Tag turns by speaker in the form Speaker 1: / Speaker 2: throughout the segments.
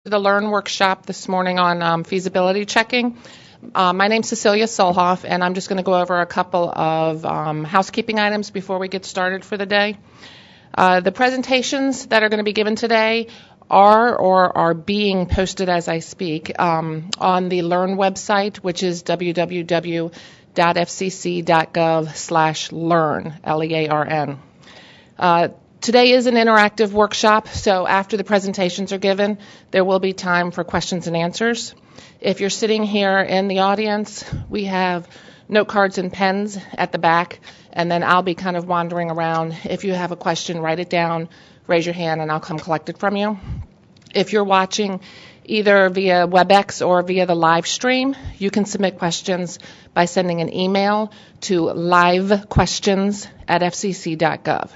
Speaker 1: The Learn workshop this morning on feasibility checking. My name's Cecilia Solhoff, and I'm just going to go over a couple of housekeeping items before we get started for the day. The presentations that are going to be given today are being posted as I speak on the Learn website, which is www.fcc.gov/learn, Learn. Today is an interactive workshop, so after the presentations are given, there will be time for questions and answers. If you're sitting here in the audience, we have note cards and pens at the back, and then I'll be kind of wandering around. If you have a question, write it down, raise your hand, and I'll come collect it from you. If you're watching either via WebEx or via the live stream, you can submit questions by sending an email to livequestions@fcc.gov.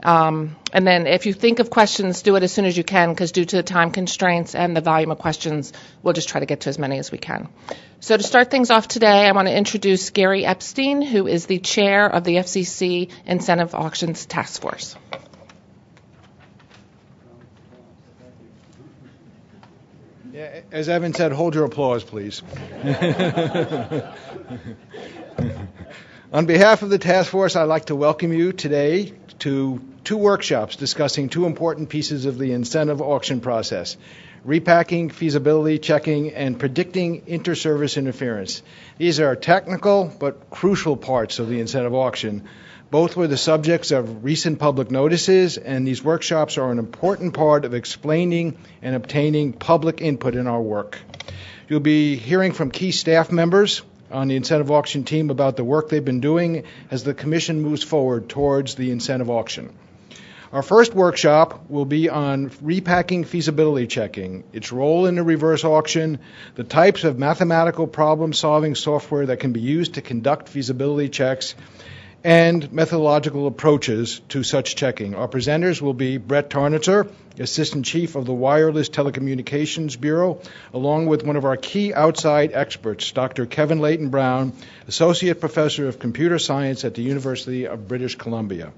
Speaker 1: And then if you think of questions, do it as soon as you can, because due to the time constraints and the volume of questions, we'll just try to get to as many as we can. So to start things off today, I want to introduce Gary Epstein, who is the chair of the FCC Incentive Auctions Task Force.
Speaker 2: Yeah, as Evan said, hold your applause, please. On behalf of the task force, I'd like to welcome you today to two workshops discussing two important pieces of the incentive auction process: repacking, feasibility checking, and predicting inter-service interference. These are technical but crucial parts of the incentive auction. Both were the subjects of recent public notices, and these workshops are an important part of explaining and obtaining public input in our work. You'll be hearing from key staff members on the incentive auction team about the work they've been doing as the Commission moves forward towards the incentive auction. Our first workshop will be on repacking feasibility checking, its role in the reverse auction, the types of mathematical problem-solving software that can be used to conduct feasibility checks, and methodological approaches to such checking. Our presenters will be Brett Tarnitzer, Assistant Chief of the Wireless Telecommunications Bureau, along with one of our key outside experts, Dr. Kevin Leighton Brown, Associate Professor of Computer Science at the University of British Columbia.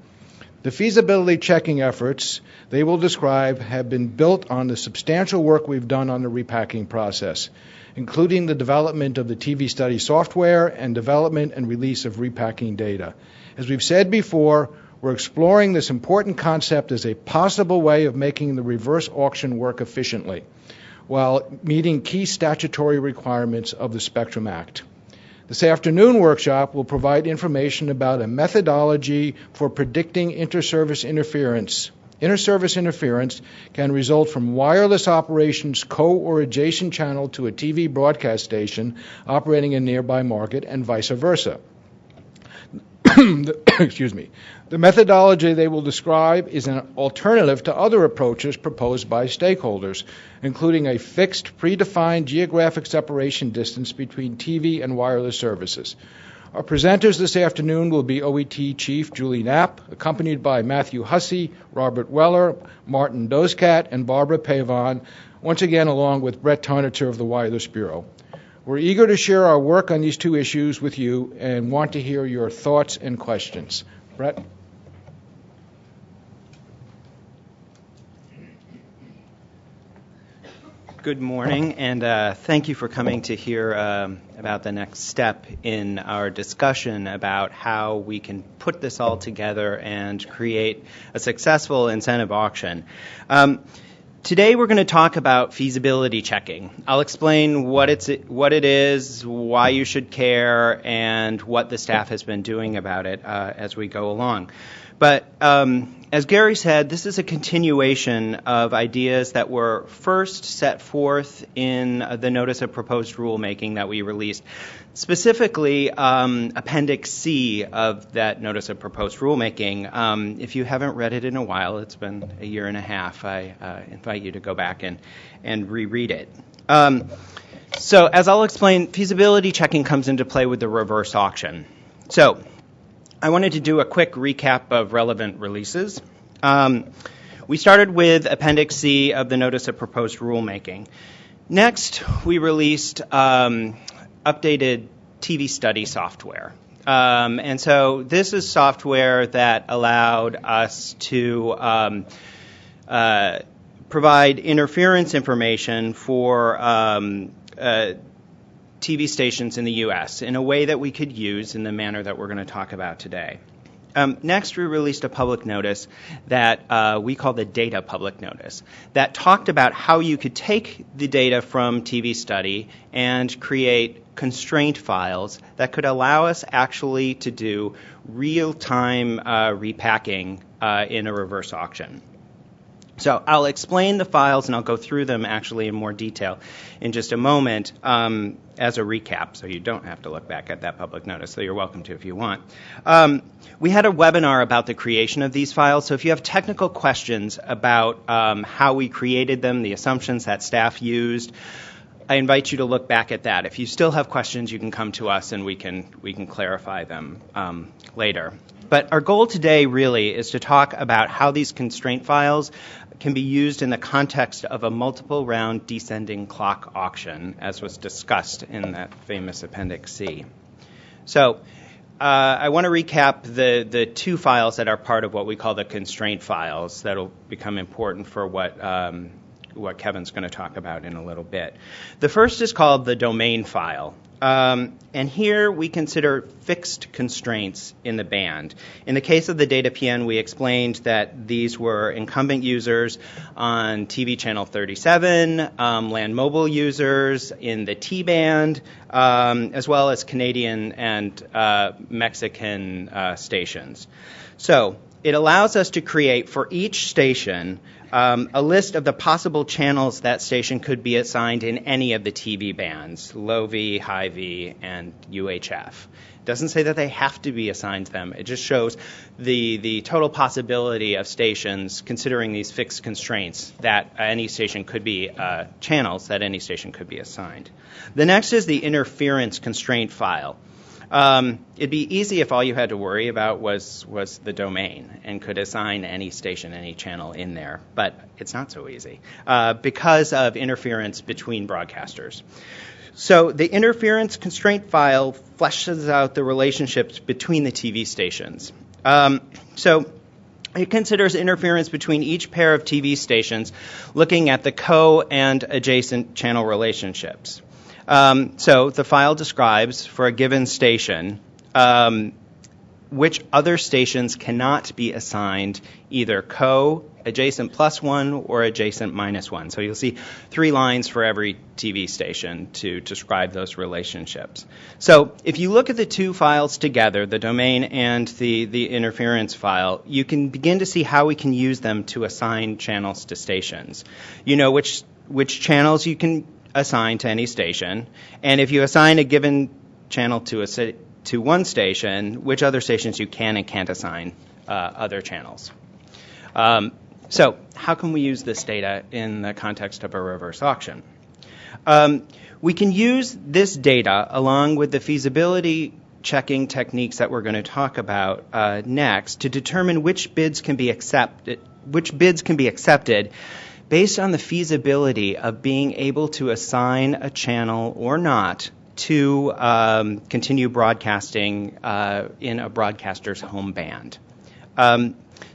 Speaker 2: The feasibility checking efforts they will describe have been built on the substantial work we've done on the repacking process, including the development of the TV study software and development and release of repacking data. As we've said before, we're exploring this important concept as a possible way of making the reverse auction work efficiently while meeting key statutory requirements of the Spectrum Act. This afternoon workshop will provide information about a methodology for predicting inter-service interference. Inter-service interference can result from wireless operations co- or adjacent channel to a TV broadcast station operating in a nearby market and vice versa. The methodology they will describe is an alternative to other approaches proposed by stakeholders, including a fixed, predefined geographic separation distance between TV and wireless services. Our presenters this afternoon will be OET Chief Julie Knapp, accompanied by Matthew Hussey, Robert Weller, Martin Doskat, and Barbara Pavon, once again along with Brett Tarnitzer of the Wireless Bureau. We're eager to share our work on these two issues with you and want to hear your thoughts and questions. Brett?
Speaker 3: Good morning, and thank you for coming to hear about the next step in our discussion about how we can put this all together and create a successful incentive auction. Today we're going to talk about feasibility checking. I'll explain what it is, why you should care, and what the staff has been doing about it as we go along. But as Gary said, this is a continuation of ideas that were first set forth in the Notice of Proposed Rulemaking that we released. Specifically, Appendix C of that Notice of Proposed Rulemaking. If you haven't read it in a while, it's been a year and a half, I invite you to go back and reread it. So as I'll explain, feasibility checking comes into play with the reverse auction. So I wanted to do a quick recap of relevant releases. We started with Appendix C of the Notice of Proposed Rulemaking. Next, we released updated TV study software. And so this is software that allowed us to provide interference information for TV stations in the U.S. in a way that we could use in the manner that we're going to talk about today. Next, we released a public notice that we call the data public notice that talked about how you could take the data from TV study and create constraint files that could allow us actually to do real-time repacking in a reverse auction. So I'll explain the files and I'll go through them actually in more detail in just a moment as a recap, so you don't have to look back at that public notice, so you're welcome to if you want. We had a webinar about the creation of these files, so if you have technical questions about how we created them, the assumptions that staff used, I invite you to look back at that. If you still have questions, you can come to us and we can clarify them later. But our goal today really is to talk about how these constraint files can be used in the context of a multiple round descending clock auction, as was discussed in that famous Appendix C. So I want to recap the two files that are part of what we call the constraint files that will become important for what Kevin's going to talk about in a little bit. The first is called the domain file. And here we consider fixed constraints in the band. In the case of the data PN, we explained that these were incumbent users on TV channel 37, land mobile users in the T-band, as well as Canadian and Mexican stations. So it allows us to create for each station a list of the possible channels that station could be assigned in any of the TV bands, low V, high V, and UHF. It doesn't say that they have to be assigned them. It just shows the total possibility of stations considering these fixed constraints that any station could be channels that any station could be assigned. The next is the interference constraint file. It'd be easy if all you had to worry about was the domain and could assign any station, any channel in there, but it's not so easy because of interference between broadcasters. So the interference constraint file fleshes out the relationships between the TV stations. So it considers interference between each pair of TV stations, looking at the co- and adjacent channel relationships. So the file describes for a given station which other stations cannot be assigned either adjacent +1 or adjacent -1. So you'll see 3 lines for every TV station to describe those relationships. So if you look at the two files together, the domain and the interference file, you can begin to see how we can use them to assign channels to stations. You know which channels you can assign to any station, and if you assign a given channel to one station, which other stations you can and can't assign other channels. So how can we use this data in the context of a reverse auction? We can use this data along with the feasibility checking techniques that we're going to talk about next to determine which bids can be accepted based on the feasibility of being able to assign a channel or not to continue broadcasting in a broadcaster's home band.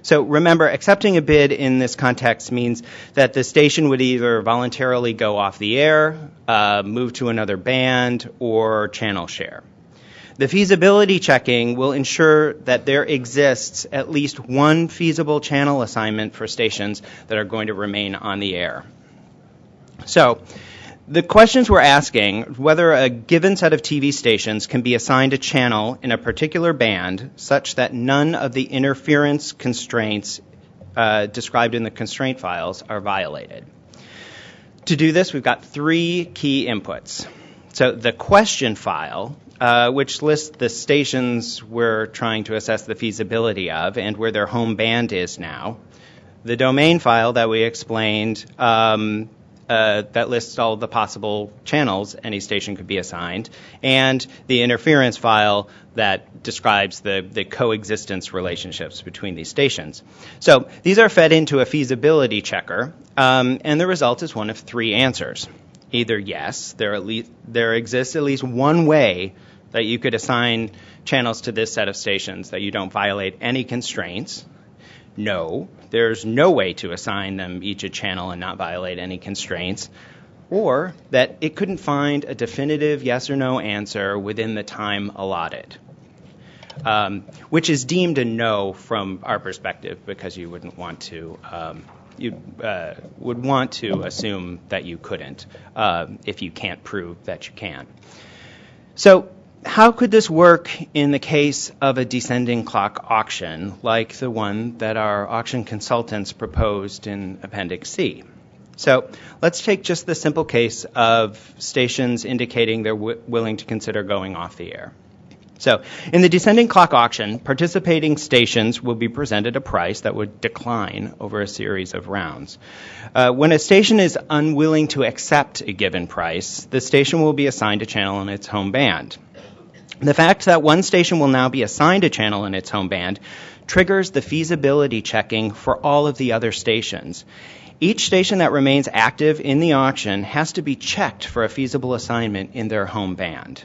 Speaker 3: So remember, accepting a bid in this context means that the station would either voluntarily go off the air, move to another band, or channel share. The feasibility checking will ensure that there exists at least one feasible channel assignment for stations that are going to remain on the air. So the questions we're asking, whether a given set of TV stations can be assigned a channel in a particular band such that none of the interference constraints described in the constraint files are violated. To do this, we've got 3 key inputs. So the question file, which lists the stations we're trying to assess the feasibility of and where their home band is now. The domain file that we explained that lists all the possible channels any station could be assigned, and the interference file that describes the coexistence relationships between these stations. So these are fed into a feasibility checker, and the result is one of 3 answers. Either yes, there exists at least one way that you could assign channels to this set of stations that you don't violate any constraints. no, there's no way to assign them each a channel and not violate any constraints, or that it couldn't find a definitive yes or no answer within the time allotted, which is deemed a no from our perspective because you wouldn't want to, would want to assume that you couldn't if you can't prove that you can. So how could this work in the case of a descending clock auction like the one that our auction consultants proposed in Appendix C? So let's take just the simple case of stations indicating they're willing to consider going off the air. So in the descending clock auction, participating stations will be presented a price that would decline over a series of rounds. When a station is unwilling to accept a given price, the station will be assigned a channel in its home band. The fact that one station will now be assigned a channel in its home band triggers the feasibility checking for all of the other stations. Each station that remains active in the auction has to be checked for a feasible assignment in their home band.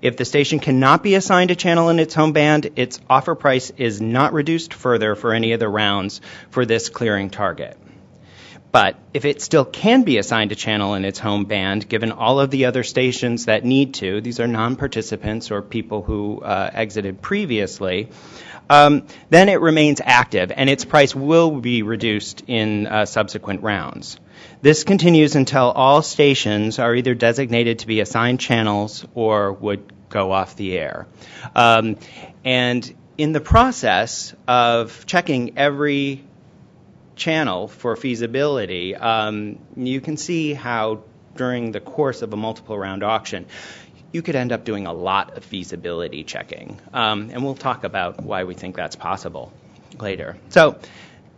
Speaker 3: If the station cannot be assigned a channel in its home band, its offer price is not reduced further for any of the rounds for this clearing target. But if it still can be assigned a channel in its home band, given all of the other stations that need to, these are non-participants or people who exited previously, then it remains active, and its price will be reduced in subsequent rounds. This continues until all stations are either designated to be assigned channels or would go off the air. And in the process of checking every channel for feasibility, you can see how during the course of a multiple round auction, you could end up doing a lot of feasibility checking. And we'll talk about why we think that's possible later. So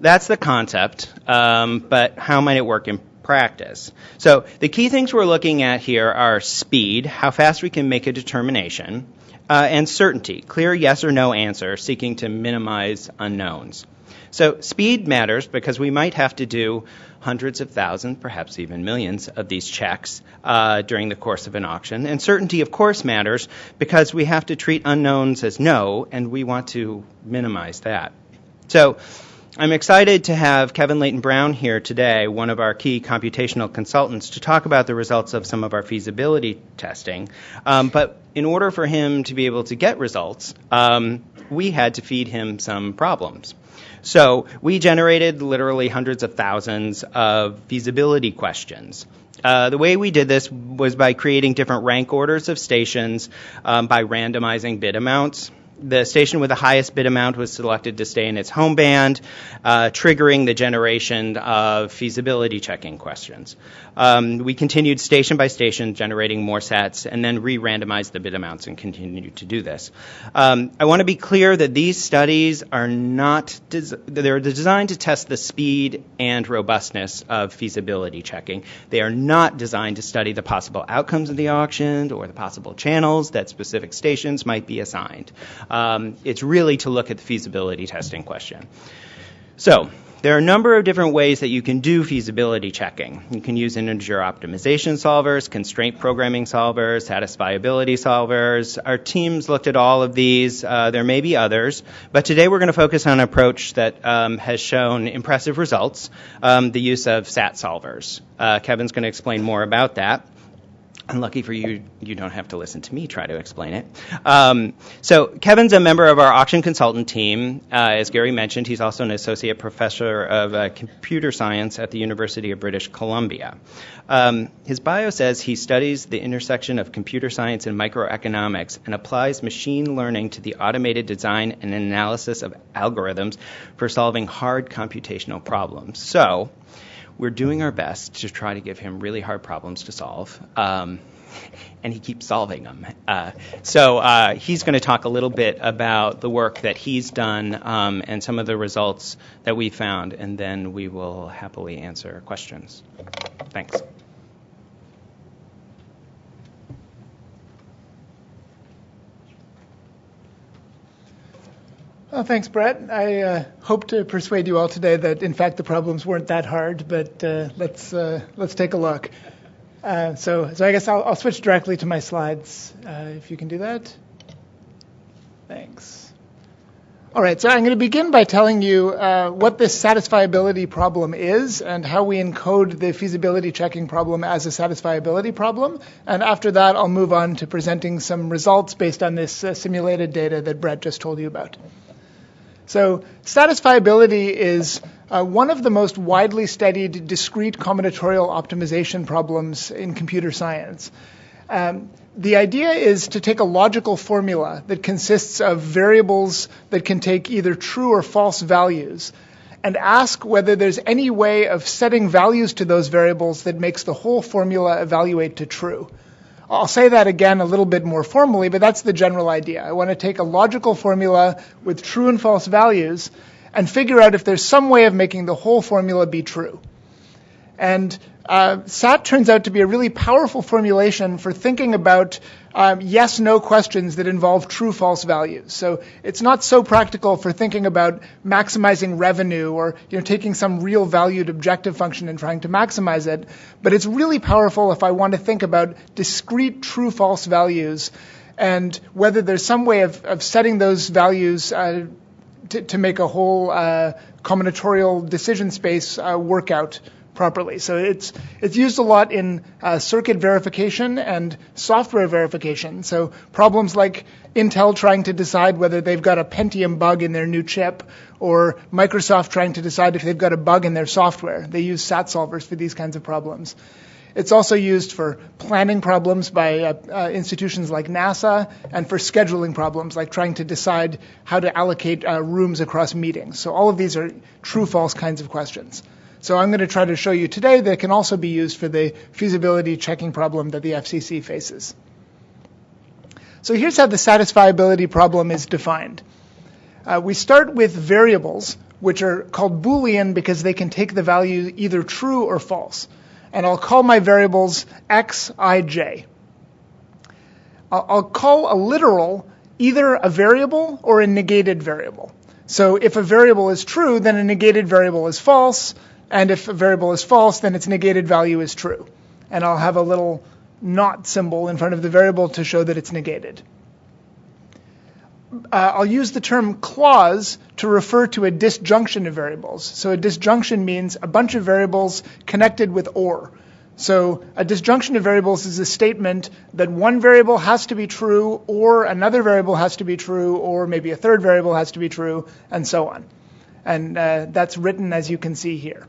Speaker 3: that's the concept, but how might it work in practice? So the key things we're looking at here are speed, how fast we can make a determination, and certainty, clear yes or no answer, seeking to minimize unknowns. So speed matters because we might have to do hundreds of thousands, perhaps even millions of these checks during the course of an auction. And certainty, of course, matters because we have to treat unknowns as no, and we want to minimize that. So I'm excited to have Kevin Leighton-Brown here today, one of our key computational consultants, to talk about the results of some of our feasibility testing. But in order for him to be able to get results, we had to feed him some problems. So we generated literally hundreds of thousands of feasibility questions. The way we did this was by creating different rank orders of stations by randomizing bid amounts. The station with the highest bid amount was selected to stay in its home band, triggering the generation of feasibility checking questions. We continued station by station, generating more sets, and then re-randomized the bid amounts and continued to do this. I want to be clear that these studies are not, they're designed to test the speed and robustness of feasibility checking. They are not designed to study the possible outcomes of the auction or the possible channels that specific stations might be assigned. It's really to look at the feasibility testing question. So there are a number of different ways that you can do feasibility checking. You can use integer optimization solvers, constraint programming solvers, satisfiability solvers. Our teams looked at all of these. There may be others, but today we're going to focus on an approach that has shown impressive results, the use of SAT solvers. Kevin's going to explain more about that. And lucky for you, you don't have to listen to me try to explain it. So Kevin's a member of our auction consultant team. As Gary mentioned, he's also an associate professor of computer science at the University of British Columbia. His bio says he studies the intersection of computer science and microeconomics and applies machine learning to the automated design and analysis of algorithms for solving hard computational problems. So we're doing our best to try to give him really hard problems to solve, and he keeps solving them. So he's going to talk a little bit about the work that he's done and some of the results that we found, and then we will happily answer questions. Thanks.
Speaker 4: Well, thanks, Brett. I hope to persuade you all today that, in fact, the problems weren't that hard, but let's take a look. So I guess I'll switch directly to my slides, if you can do that. Thanks. All right, so I'm going to begin by telling you what this satisfiability problem is and how we encode the feasibility checking problem as a satisfiability problem. And after that, I'll move on to presenting some results based on this simulated data that Brett just told you about. So satisfiability is one of the most widely studied discrete combinatorial optimization problems in computer science. The idea is to take a logical formula that consists of variables that can take either true or false values and ask whether there's any way of setting values to those variables that makes the whole formula evaluate to true. I'll say that again a little bit more formally, but that's the general idea. I want to take a logical formula with true and false values and figure out if there's some way of making the whole formula be true. And SAT turns out to be a really powerful formulation for thinking about yes-no questions that involve true-false values. So it's not so practical for thinking about maximizing revenue or taking some real valued objective function and trying to maximize it. But it's really powerful if I want to think about discrete true-false values and whether there's some way of setting those values to make a whole combinatorial decision space work out properly. So it's used a lot in circuit verification and software verification. So problems like Intel trying to decide whether they've got a Pentium bug in their new chip or Microsoft trying to decide if they've got a bug in their software. They use SAT solvers for these kinds of problems. It's also used for planning problems by institutions like NASA and for scheduling problems like trying to decide how to allocate rooms across meetings. So all of these are true-false kinds of questions. So I'm going to try to show you today that it can also be used for the feasibility checking problem that the FCC faces. So here's how the satisfiability problem is defined. We start with variables, which are called Boolean because they can take the value either true or false. And I'll call my variables x, I, j. I'll call a literal either a variable or a negated variable. So if a variable is true, then a negated variable is false. And if a variable is false, then its negated value is true. And I'll have a little not symbol in front of the variable to show that it's negated. I'll use the term clause to refer to a disjunction of variables. So a disjunction means a bunch of variables connected with or. So a disjunction of variables is a statement that one variable has to be true, or another variable has to be true, or maybe a third variable has to be true, and so on. And that's written as you can see here.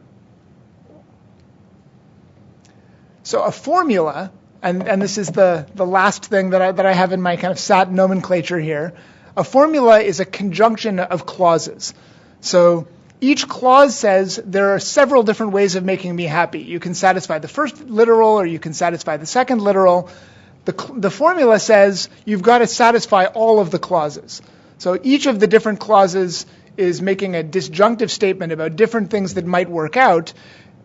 Speaker 4: So a formula, and this is the last thing that I have in my kind of SAT nomenclature here, a formula is a conjunction of clauses. So each clause says there are several different ways of making me happy. You can satisfy the first literal or you can satisfy the second literal. The formula says you've got to satisfy all of the clauses. So each of the different clauses is making a disjunctive statement about different things that might work out.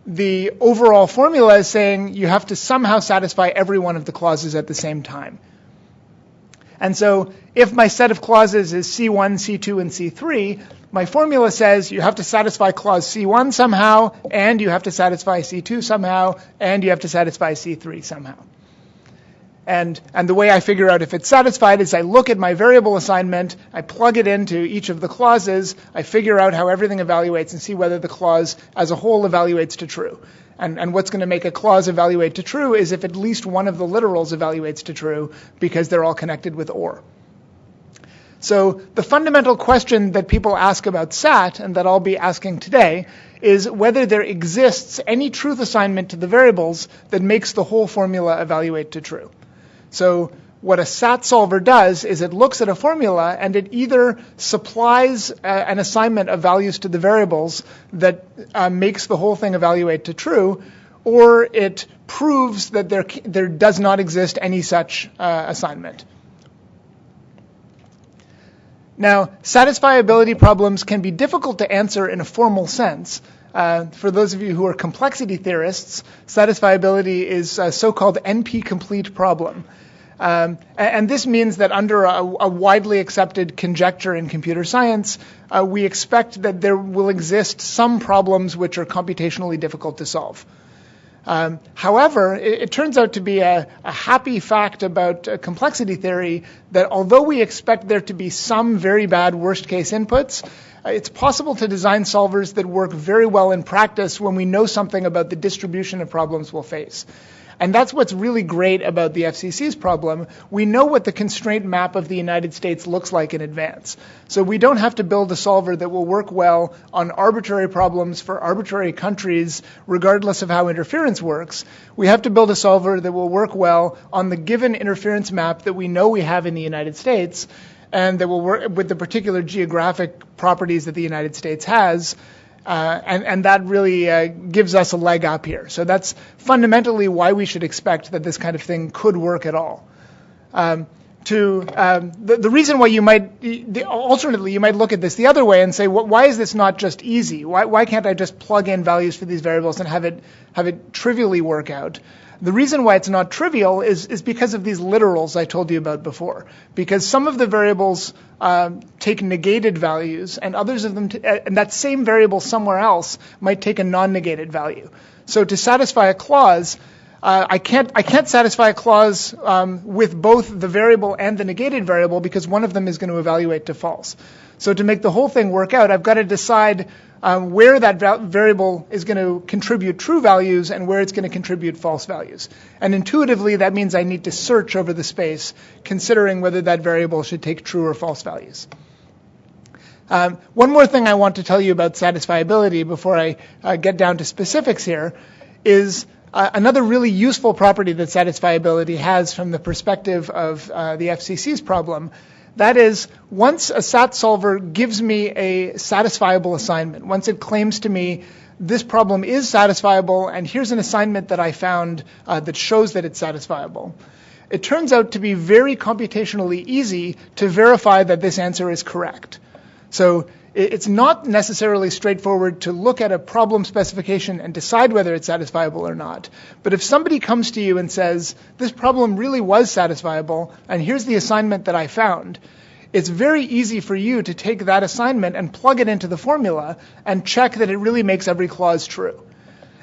Speaker 4: The overall formula is saying you have to somehow satisfy every one of the clauses at the same time. And so if my set of clauses is C1, C2, and C3, my formula says you have to satisfy clause C1 somehow, and you have to satisfy C2 somehow, and you have to satisfy C3 somehow. And the way I figure out if it's satisfied is I look at my variable assignment, I plug it into each of the clauses, I figure out how everything evaluates and see whether the clause as a whole evaluates to true. And what's going to make a clause evaluate to true is if at least one of the literals evaluates to true because they're all connected with or. So the fundamental question that people ask about SAT, and that I'll be asking today, is whether there exists any truth assignment to the variables that makes the whole formula evaluate to true. So what a SAT solver does is it looks at a formula and it either supplies an assignment of values to the variables that makes the whole thing evaluate to true, or it proves that there does not exist any such assignment. Now, satisfiability problems can be difficult to answer in a formal sense. For those of you who are complexity theorists, satisfiability is a so-called NP-complete problem. And this means that under a widely accepted conjecture in computer science, we expect that there will exist some problems which are computationally difficult to solve. However, it turns out to be a happy fact about complexity theory that although we expect there to be some very bad worst-case inputs, it's possible to design solvers that work very well in practice when we know something about the distribution of problems we'll face. And that's what's really great about the FCC's problem. We know what the constraint map of the United States looks like in advance. So we don't have to build a solver that will work well on arbitrary problems for arbitrary countries, regardless of how interference works. We have to build a solver that will work well on the given interference map that we know we have in the United States, and that will work with the particular geographic properties that the United States has. And that really gives us a leg up here. So that's fundamentally why we should expect that this kind of thing could work at all. The reason why alternately you might look at this the other way and say, why is this not just easy? Why can't I just plug in values for these variables and have it trivially work out? The reason why it's not trivial is because of these literals I told you about before. Because some of the variables take negated values, and others of them, and that same variable somewhere else might take a non-negated value. So to satisfy a clause, I can't satisfy a clause with both the variable and the negated variable because one of them is going to evaluate to false. So to make the whole thing work out, I've got to decide where that variable is going to contribute true values and where it's going to contribute false values. And intuitively, that means I need to search over the space, considering whether that variable should take true or false values. One more thing I want to tell you about satisfiability before I get down to specifics here is another really useful property that satisfiability has from the perspective of the FCC's problem. That is, once a SAT solver gives me a satisfiable assignment, once it claims to me this problem is satisfiable and here's an assignment that I found that shows that it's satisfiable, it turns out to be very computationally easy to verify that this answer is correct. So it's not necessarily straightforward to look at a problem specification and decide whether it's satisfiable or not. But if somebody comes to you and says, this problem really was satisfiable, and here's the assignment that I found, it's very easy for you to take that assignment and plug it into the formula and check that it really makes every clause true.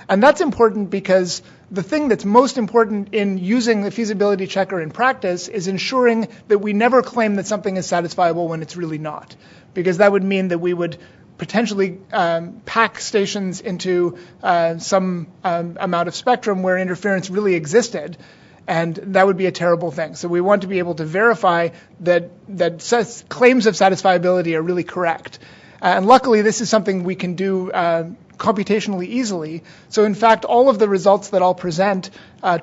Speaker 4: And that's important because the thing that's most important in using the feasibility checker in practice is ensuring that we never claim that something is satisfiable when it's really not. Because that would mean that we would potentially pack stations into some amount of spectrum where interference really existed, and that would be a terrible thing. So we want to be able to verify that claims of satisfiability are really correct. And luckily, this is something we can do computationally easily. So in fact, all of the results that I'll present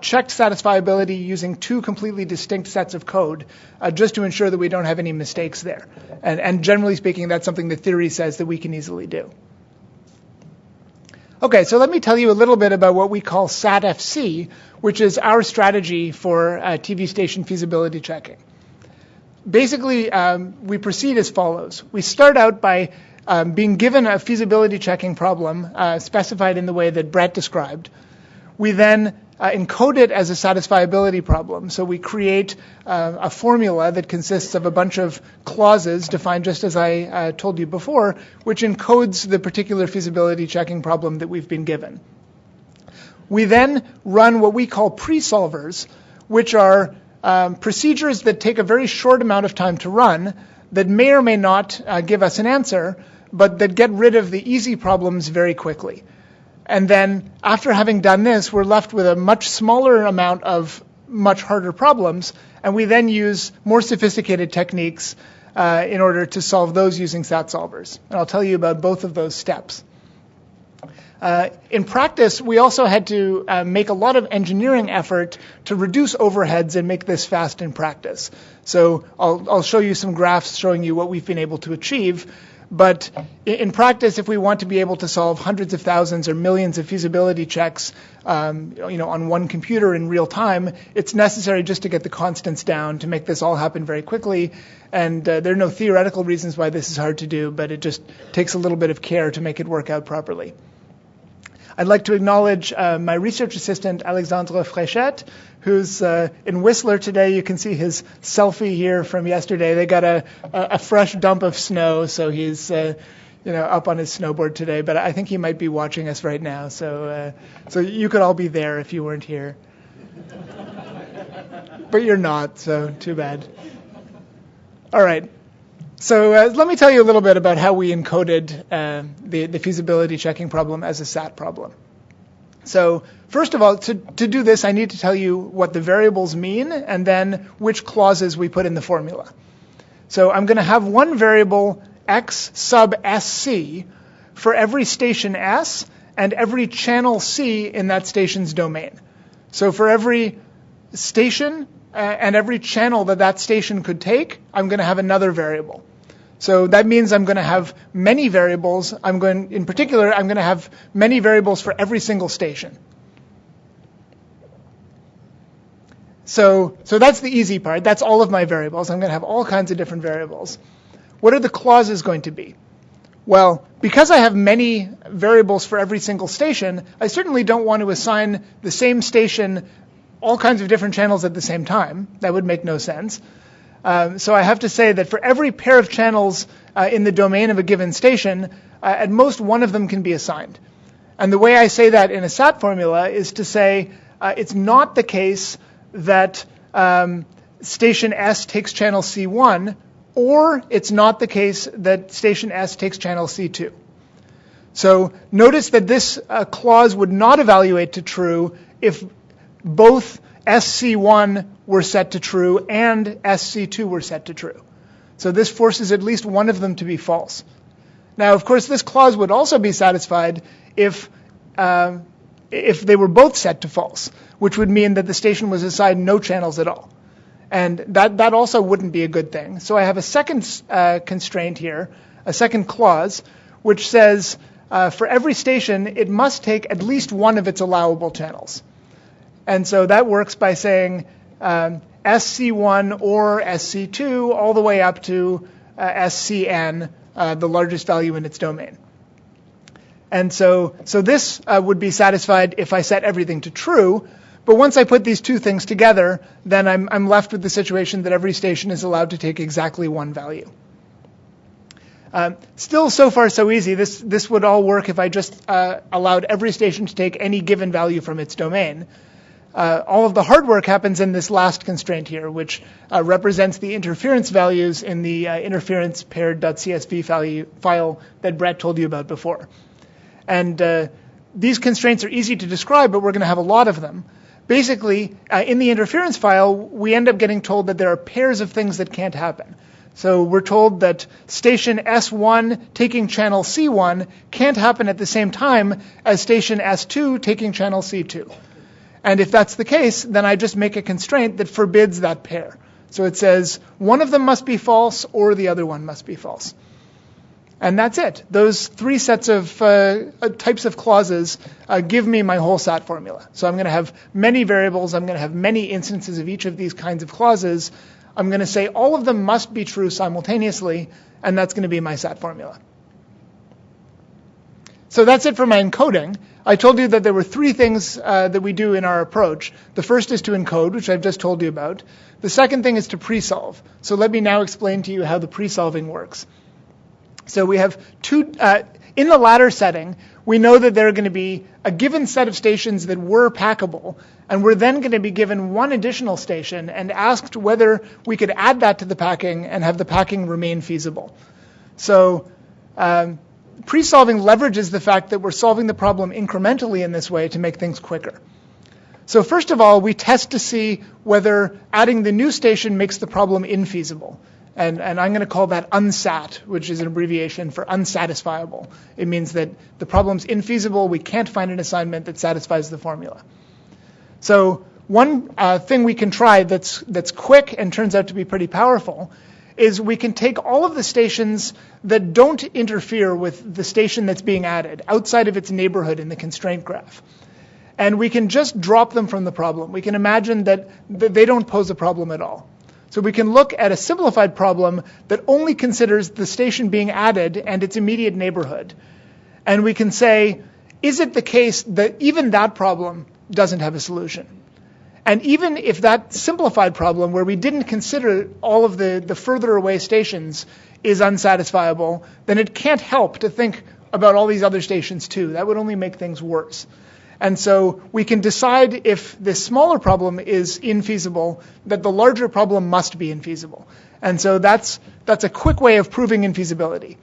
Speaker 4: checked satisfiability using two completely distinct sets of code just to ensure that we don't have any mistakes there. And generally speaking, that's something the theory says that we can easily do. Okay, so let me tell you a little bit about what we call SAT-FC, which is our strategy for TV station feasibility checking. Basically, we proceed as follows. We start out by being given a feasibility checking problem specified in the way that Brett described. We then encode it as a satisfiability problem. So we create a formula that consists of a bunch of clauses defined just as I told you before, which encodes the particular feasibility checking problem that we've been given. We then run what we call pre-solvers, which are procedures that take a very short amount of time to run that may or may not give us an answer, but that get rid of the easy problems very quickly. And then after having done this, we're left with a much smaller amount of much harder problems, and we then use more sophisticated techniques in order to solve those using SAT solvers. And I'll tell you about both of those steps. In practice, we also had to make a lot of engineering effort to reduce overheads and make this fast in practice. So I'll show you some graphs showing you what we've been able to achieve. But in practice, if we want to be able to solve hundreds of thousands or millions of feasibility checks, on one computer in real time, it's necessary just to get the constants down to make this all happen very quickly. And there are no theoretical reasons why this is hard to do, but it just takes a little bit of care to make it work out properly. I'd like to acknowledge my research assistant, Alexandre Fréchette, who's in Whistler today. You can see his selfie here from yesterday. They got a fresh dump of snow, so he's up on his snowboard today, but I think he might be watching us right now. So you could all be there if you weren't here. But you're not, so too bad. All right. So let me tell you a little bit about how we encoded the feasibility checking problem as a SAT problem. So first of all, to do this, I need to tell you what the variables mean and then which clauses we put in the formula. So I'm going to have one variable x sub SC for every station S and every channel C in that station's domain. So for every station and every channel that station could take, I'm going to have another variable. So that means I'm going to have many variables. In particular, I'm going to have many variables for every single station. So that's the easy part. That's all of my variables. I'm going to have all kinds of different variables. What are the clauses going to be? Well, because I have many variables for every single station, I certainly don't want to assign the same station all kinds of different channels at the same time. That would make no sense. So I have to say that for every pair of channels in the domain of a given station, at most one of them can be assigned. And the way I say that in a SAT formula is to say it's not the case that station S takes channel C1, or it's not the case that station S takes channel C2. So notice that this clause would not evaluate to true if both SC1 were set to true and SC2 were set to true. So this forces at least one of them to be false. Now, of course, this clause would also be satisfied if they were both set to false, which would mean that the station was assigned no channels at all. And that also wouldn't be a good thing. So I have a second constraint here, a second clause, which says for every station, it must take at least one of its allowable channels. And so that works by saying SC1 or SC2 all the way up to SCN, the largest value in its domain. And so this would be satisfied if I set everything to true. But once I put these two things together, then I'm left with the situation that every station is allowed to take exactly one value. Still, so far, so easy. This would all work if I just allowed every station to take any given value from its domain. All of the hard work happens in this last constraint here, which represents the interference values in the interference paired.csv file that Brett told you about before. And these constraints are easy to describe, but we're going to have a lot of them. Basically, in the interference file, we end up getting told that there are pairs of things that can't happen. So we're told that station S1 taking channel C1 can't happen at the same time as station S2 taking channel C2. And if that's the case, then I just make a constraint that forbids that pair. So it says one of them must be false or the other one must be false. And that's it. Those three sets of types of clauses give me my whole SAT formula. So I'm going to have many variables. I'm going to have many instances of each of these kinds of clauses. I'm going to say all of them must be true simultaneously, and that's going to be my SAT formula. So that's it for my encoding. I told you that there were three things that we do in our approach. The first is to encode, which I've just told you about. The second thing is to pre-solve. So let me now explain to you how the pre-solving works. So we have two, in the ladder setting, we know that there are going to be a given set of stations that were packable, and we're then going to be given one additional station and asked whether we could add that to the packing and have the packing remain feasible. So pre-solving leverages the fact that we're solving the problem incrementally in this way to make things quicker. So first of all, we test to see whether adding the new station makes the problem infeasible. And I'm going to call that unsat, which is an abbreviation for unsatisfiable. It means that the problem's infeasible. We can't find an assignment that satisfies the formula. So one thing we can try that's quick and turns out to be pretty powerful is we can take all of the stations that don't interfere with the station that's being added outside of its neighborhood in the constraint graph. And we can just drop them from the problem. We can imagine that they don't pose a problem at all. So we can look at a simplified problem that only considers the station being added and its immediate neighborhood. And we can say, is it the case that even that problem doesn't have a solution? And even if that simplified problem, where we didn't consider all of the further away stations, is unsatisfiable, then it can't help to think about all these other stations too. That would only make things worse. And so we can decide if this smaller problem is infeasible, that the larger problem must be infeasible. And so that's a quick way of proving infeasibility.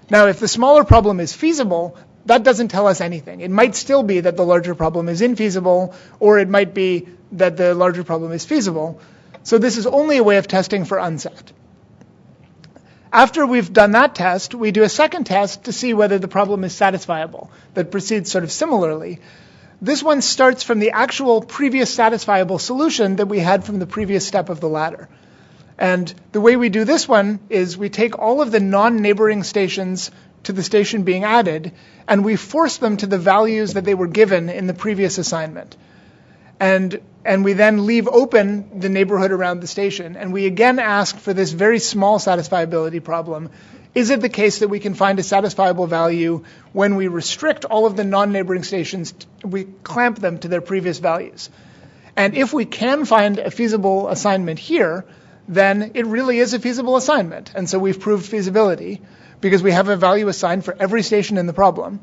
Speaker 4: Now, if the smaller problem is feasible, that doesn't tell us anything. It might still be that the larger problem is infeasible, or it might be that the larger problem is feasible. So this is only a way of testing for unsat. After we've done that test, we do a second test to see whether the problem is satisfiable, that proceeds sort of similarly. This one starts from the actual previous satisfiable solution that we had from the previous step of the ladder. And the way we do this one is we take all of the non-neighboring stations to the station being added, and we force them to the values that they were given in the previous assignment. And we then leave open the neighborhood around the station, and we again ask for this very small satisfiability problem. Is it the case that we can find a satisfiable value when we restrict all of the non-neighboring stations, we clamp them to their previous values? And if we can find a feasible assignment here, then it really is a feasible assignment. And so we've proved feasibility because we have a value assigned for every station in the problem.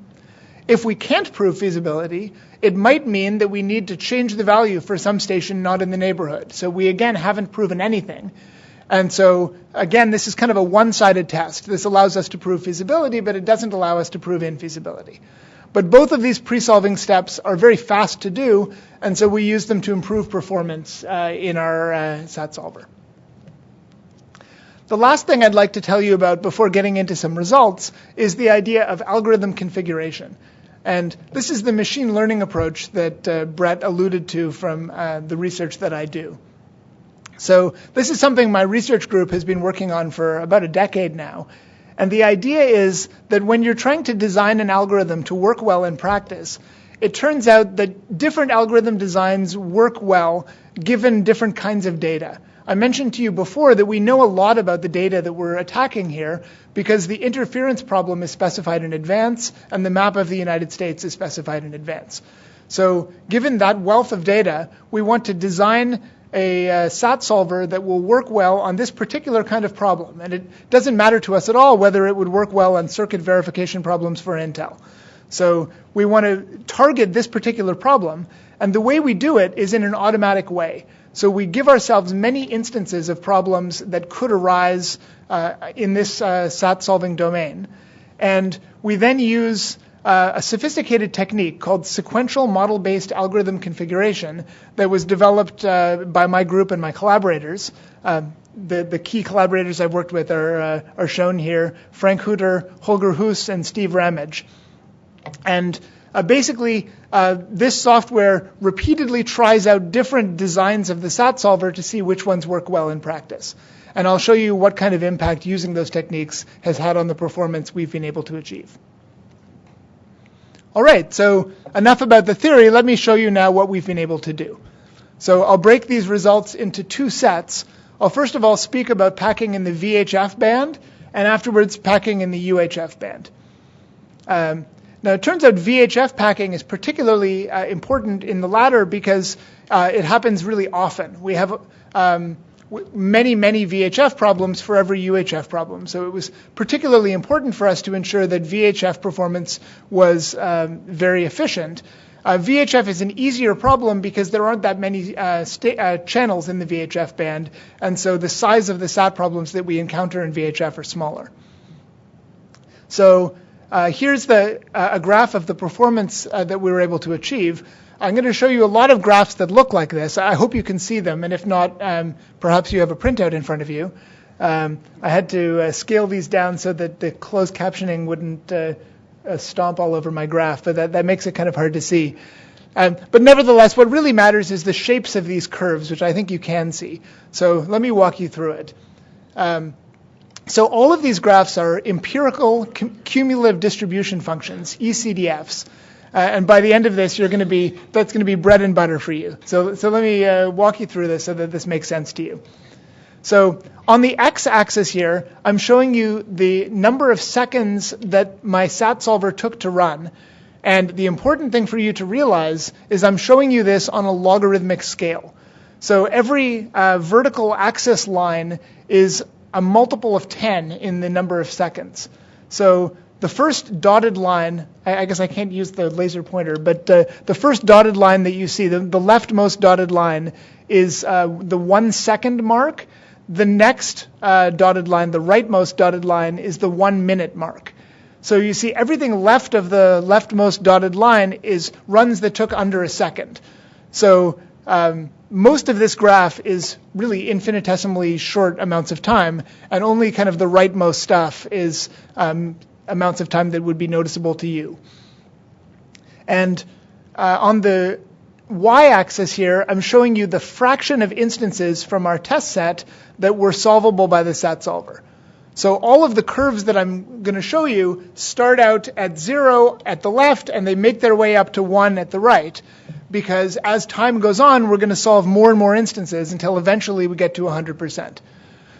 Speaker 4: If we can't prove feasibility, it might mean that we need to change the value for some station not in the neighborhood. So we, again, haven't proven anything. And so, again, this is kind of a one-sided test. This allows us to prove feasibility, but it doesn't allow us to prove infeasibility. But both of these pre-solving steps are very fast to do, and so we use them to improve performance in our SAT solver. The last thing I'd like to tell you about before getting into some results is the idea of algorithm configuration. And this is the machine learning approach that Brett alluded to from the research that I do. So this is something my research group has been working on for about a decade now. And the idea is that when you're trying to design an algorithm to work well in practice, it turns out that different algorithm designs work well given different kinds of data. I mentioned to you before that we know a lot about the data that we're attacking here because the interference problem is specified in advance and the map of the United States is specified in advance. So given that wealth of data, we want to design a SAT solver that will work well on this particular kind of problem. And it doesn't matter to us at all whether it would work well on circuit verification problems for Intel. So we want to target this particular problem. And the way we do it is in an automatic way. So we give ourselves many instances of problems that could arise in this SAT solving domain. And we then use a sophisticated technique called sequential model-based algorithm configuration that was developed by my group and my collaborators. The key collaborators I've worked with are shown here: Frank Hutter, Holger Huss, and Steve Ramage. And basically, this software repeatedly tries out different designs of the SAT solver to see which ones work well in practice. And I'll show you what kind of impact using those techniques has had on the performance we've been able to achieve. All right, so enough about the theory. Let me show you now what we've been able to do. So I'll break these results into two sets. I'll first of all speak about packing in the VHF band, and afterwards packing in the UHF band. Now, it turns out VHF packing is particularly important in the latter because it happens really often. We have many VHF problems for every UHF problem. So it was particularly important for us to ensure that VHF performance was very efficient. VHF is an easier problem because there aren't that many channels in the VHF band, and so the size of the SAT problems that we encounter in VHF are smaller. So here's a graph of the performance that we were able to achieve. I'm going to show you a lot of graphs that look like this. I hope you can see them, and if not, perhaps you have a printout in front of you. I had to scale these down so that the closed captioning wouldn't stomp all over my graph, but that makes it kind of hard to see. But nevertheless, what really matters is the shapes of these curves, which I think you can see. So let me walk you through it. So all of these graphs are empirical cumulative distribution functions, ECDFs. And by the end of this, that's going to be bread and butter for you. So let me walk you through this so that this makes sense to you. So on the x-axis here, I'm showing you the number of seconds that my SAT solver took to run. And the important thing for you to realize is I'm showing you this on a logarithmic scale. So every vertical axis line is a multiple of 10 in the number of seconds. So the first dotted line, I guess I can't use the laser pointer, but the first dotted line that you see, the leftmost dotted line, is the 1 second mark. The next dotted line, the rightmost dotted line, is the 1 minute mark. So you see everything left of the leftmost dotted line is runs that took under a second. So most of this graph is really infinitesimally short amounts of time, and only kind of the rightmost stuff is amounts of time that would be noticeable to you. And on the y-axis here, I'm showing you the fraction of instances from our test set that were solvable by the SAT solver. So all of the curves that I'm going to show you start out at 0 at the left, and they make their way up to 1 at the right, because as time goes on, we're going to solve more and more instances until eventually we get to 100%.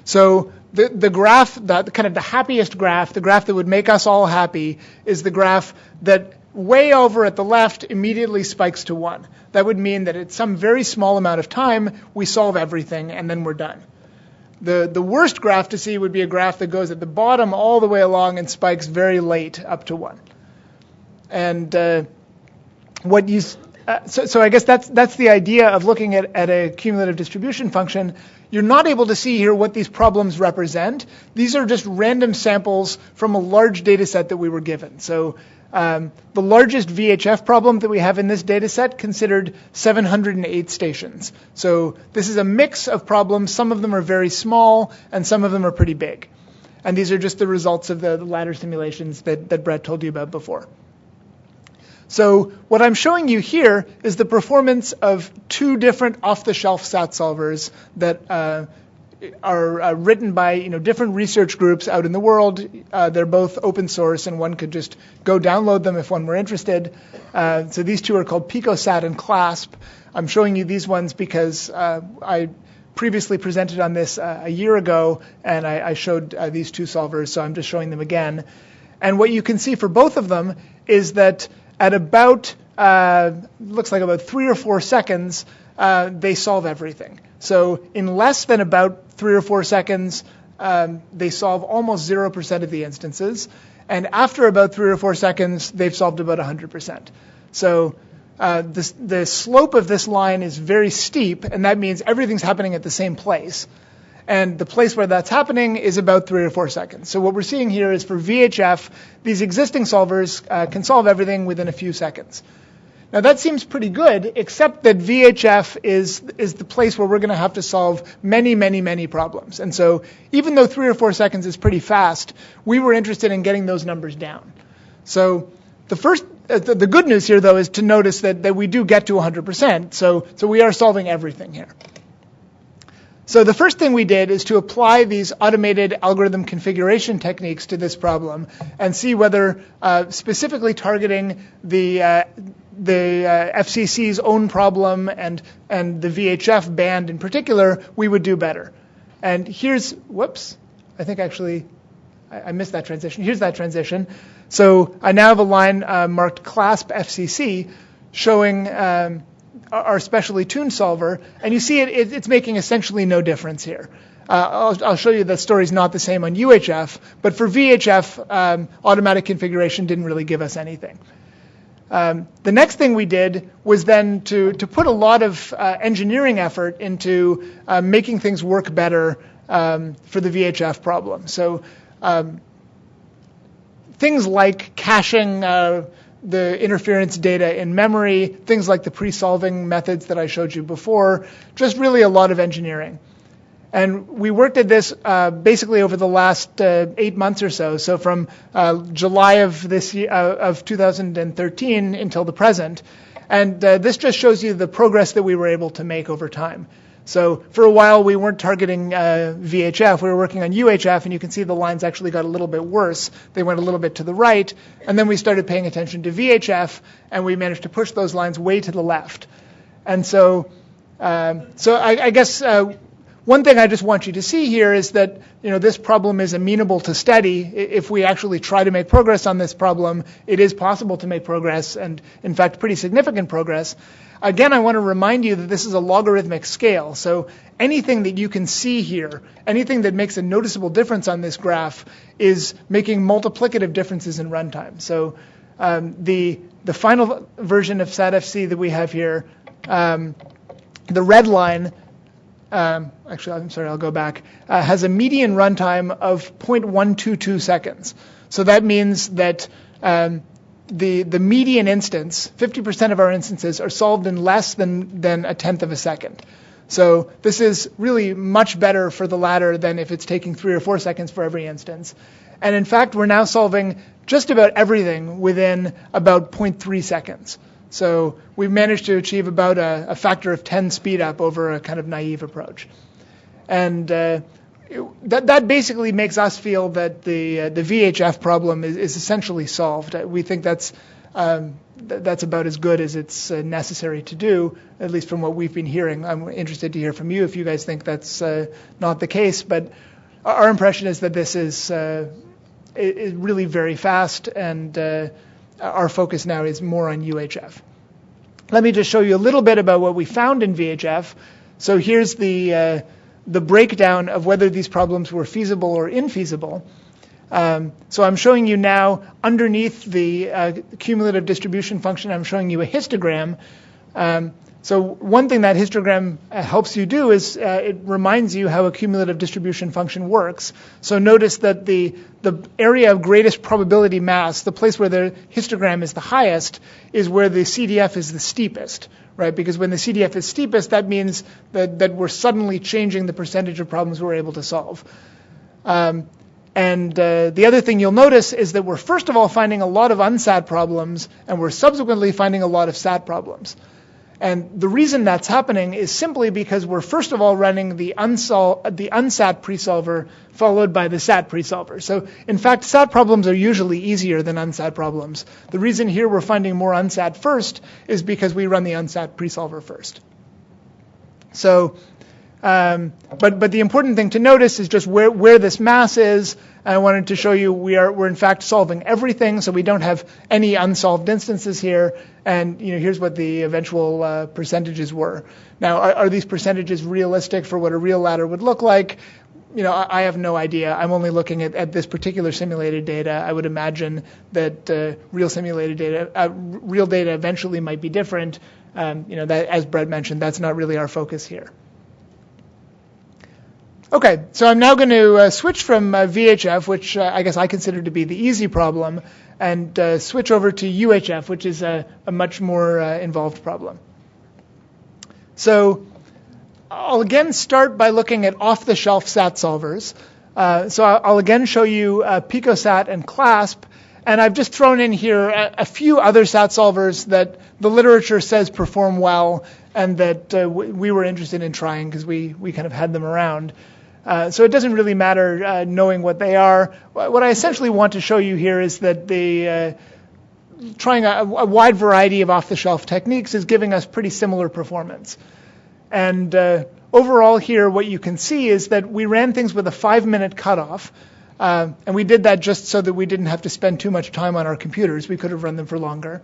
Speaker 4: So the graph, kind of the happiest graph, the graph that would make us all happy, is the graph that way over at the left immediately spikes to 1. That would mean that at some very small amount of time, we solve everything, and then we're done. The worst graph to see would be a graph that goes at the bottom all the way along and spikes very late up to 1. And so I guess that's the idea of looking at a cumulative distribution function. You're not able to see here what these problems represent. These are just random samples from a large data set that we were given. So the largest VHF problem that we have in this data set considered 708 stations. So this is a mix of problems. Some of them are very small, and some of them are pretty big. And these are just the results of the ladder simulations that Brett told you about before. So what I'm showing you here is the performance of 2 different off-the-shelf SAT solvers that are written by different research groups out in the world. They're both open source, and one could just go download them if one were interested. So these 2 are called PicoSat and CLASP. I'm showing you these ones because I previously presented on this a year ago, and I showed these 2 solvers, so I'm just showing them again. And what you can see for both of them is that at about, looks like about 3 or 4 seconds, they solve everything. So in less than about 3 or 4 seconds, they solve almost 0% of the instances. And after about 3 or 4 seconds, they've solved about 100%. So the slope of this line is very steep, and that means everything's happening at the same place. And the place where that's happening is about 3 or 4 seconds. So what we're seeing here is for VHF, these existing solvers can solve everything within a few seconds. Now that seems pretty good, except that VHF is the place where we're going to have to solve many, many, many problems. And so even though 3 or 4 seconds is pretty fast, we were interested in getting those numbers down. So the good news here, though, is to notice that we do get to 100%. So we are solving everything here. So the first thing we did is to apply these automated algorithm configuration techniques to this problem and see whether specifically targeting the FCC's own problem and the VHF band in particular, we would do better. And here's, whoops, I think actually I missed that transition. Here's that transition. So I now have a line marked CLASP FCC showing our specially tuned solver, and you see it's making essentially no difference here. I'll show you that story's not the same on UHF, but for VHF, automatic configuration didn't really give us anything. The next thing we did was then to put a lot of engineering effort into making things work better for the VHF problem. So things like caching the interference data in memory, things like the presolving methods that I showed you before, just really a lot of engineering. And we worked at this basically over the last 8 months or so. So from July of this year, of 2013 until the present. And this just shows you the progress that we were able to make over time. So for a while, we weren't targeting VHF. We were working on UHF, and you can see the lines actually got a little bit worse. They went a little bit to the right. And then we started paying attention to VHF, and we managed to push those lines way to the left. And so I guess one thing I just want you to see here is that this problem is amenable to study. If we actually try to make progress on this problem, it is possible to make progress, and in fact pretty significant progress. Again, I want to remind you that this is a logarithmic scale, so anything that you can see here, anything that makes a noticeable difference on this graph is making multiplicative differences in runtime. So the final version of SAT-FC that we have here, the red line, actually, I'm sorry, I'll go back, has a median runtime of 0.122 seconds. So that means that the median instance, 50% of our instances, are solved in less than a tenth of a second. So this is really much better for the latter than if it's taking 3 or 4 seconds for every instance. And in fact, we're now solving just about everything within about 0.3 seconds. So we've managed to achieve about a factor of 10 speed up over a kind of naive approach. And that basically makes us feel that the VHF problem is essentially solved. We think that's about as good as it's necessary to do, at least from what we've been hearing. I'm interested to hear from you if you guys think that's not the case. But our impression is that this is really very fast, and our focus now is more on UHF. Let me just show you a little bit about what we found in VHF. So here's the breakdown of whether these problems were feasible or infeasible. So I'm showing you now underneath the cumulative distribution function, I'm showing you a histogram. So one thing that histogram helps you do is it reminds you how a cumulative distribution function works. So notice that the area of greatest probability mass, the place where the histogram is the highest, is where the CDF is the steepest, right? Because when the CDF is steepest, that means that we're suddenly changing the percentage of problems we're able to solve. And the other thing you'll notice is that we're first of all finding a lot of unsat problems, and we're subsequently finding a lot of sat problems. And the reason that's happening is simply because we're first of all running the unsat presolver followed by the sat presolver. So in fact, sat problems are usually easier than unsat problems. The reason here we're finding more unsat first is because we run the unsat presolver first. So, but the important thing to notice is just where this mass is. I wanted to show you we're in fact solving everything, so we don't have any unsolved instances here. And here's what the eventual percentages were. Now, are these percentages realistic for what a real ladder would look like? I have no idea. I'm only looking at this particular simulated data. I would imagine that real data eventually might be different. That, as Brett mentioned, that's not really our focus here. Okay, so I'm now going to switch from VHF, which I guess I consider to be the easy problem, and switch over to UHF, which is a much more involved problem. So I'll again start by looking at off-the-shelf SAT solvers. So I'll again show you PicoSat and CLASP, and I've just thrown in here a few other SAT solvers that the literature says perform well and that we were interested in trying because we kind of had them around. So it doesn't really matter knowing what they are. What I essentially want to show you here is that trying a wide variety of off-the-shelf techniques is giving us pretty similar performance. And overall here, what you can see is that we ran things with a 5-minute cutoff. And we did that just so that we didn't have to spend too much time on our computers. We could have run them for longer.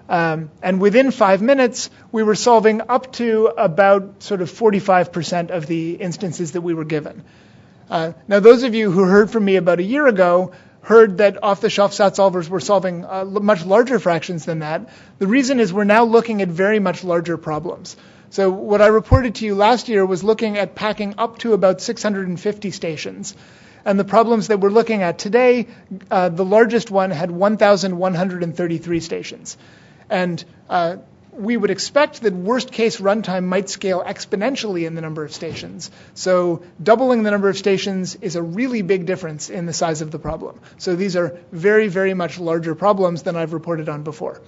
Speaker 4: And within 5 minutes, we were solving up to about sort of 45% of the instances that we were given. Now, those of you who heard from me about a year ago heard that off-the-shelf SAT solvers were solving much larger fractions than that. The reason is we're now looking at very much larger problems. So what I reported to you last year was looking at packing up to about 650 stations. And the problems that we're looking at today, the largest one had 1,133 stations. And we would expect that worst case runtime might scale exponentially in the number of stations. So doubling the number of stations is a really big difference in the size of the problem. So these are very, very much larger problems than I've reported on before.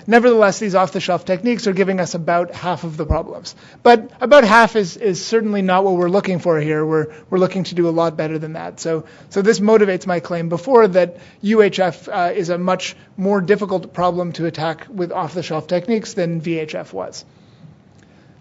Speaker 4: Nevertheless, these off-the-shelf techniques are giving us about half of the problems. But about half is certainly not what we're looking for here. We're looking to do a lot better than that. So this motivates my claim before that UHF is a much more difficult problem to attack with off-the-shelf techniques than VHF was.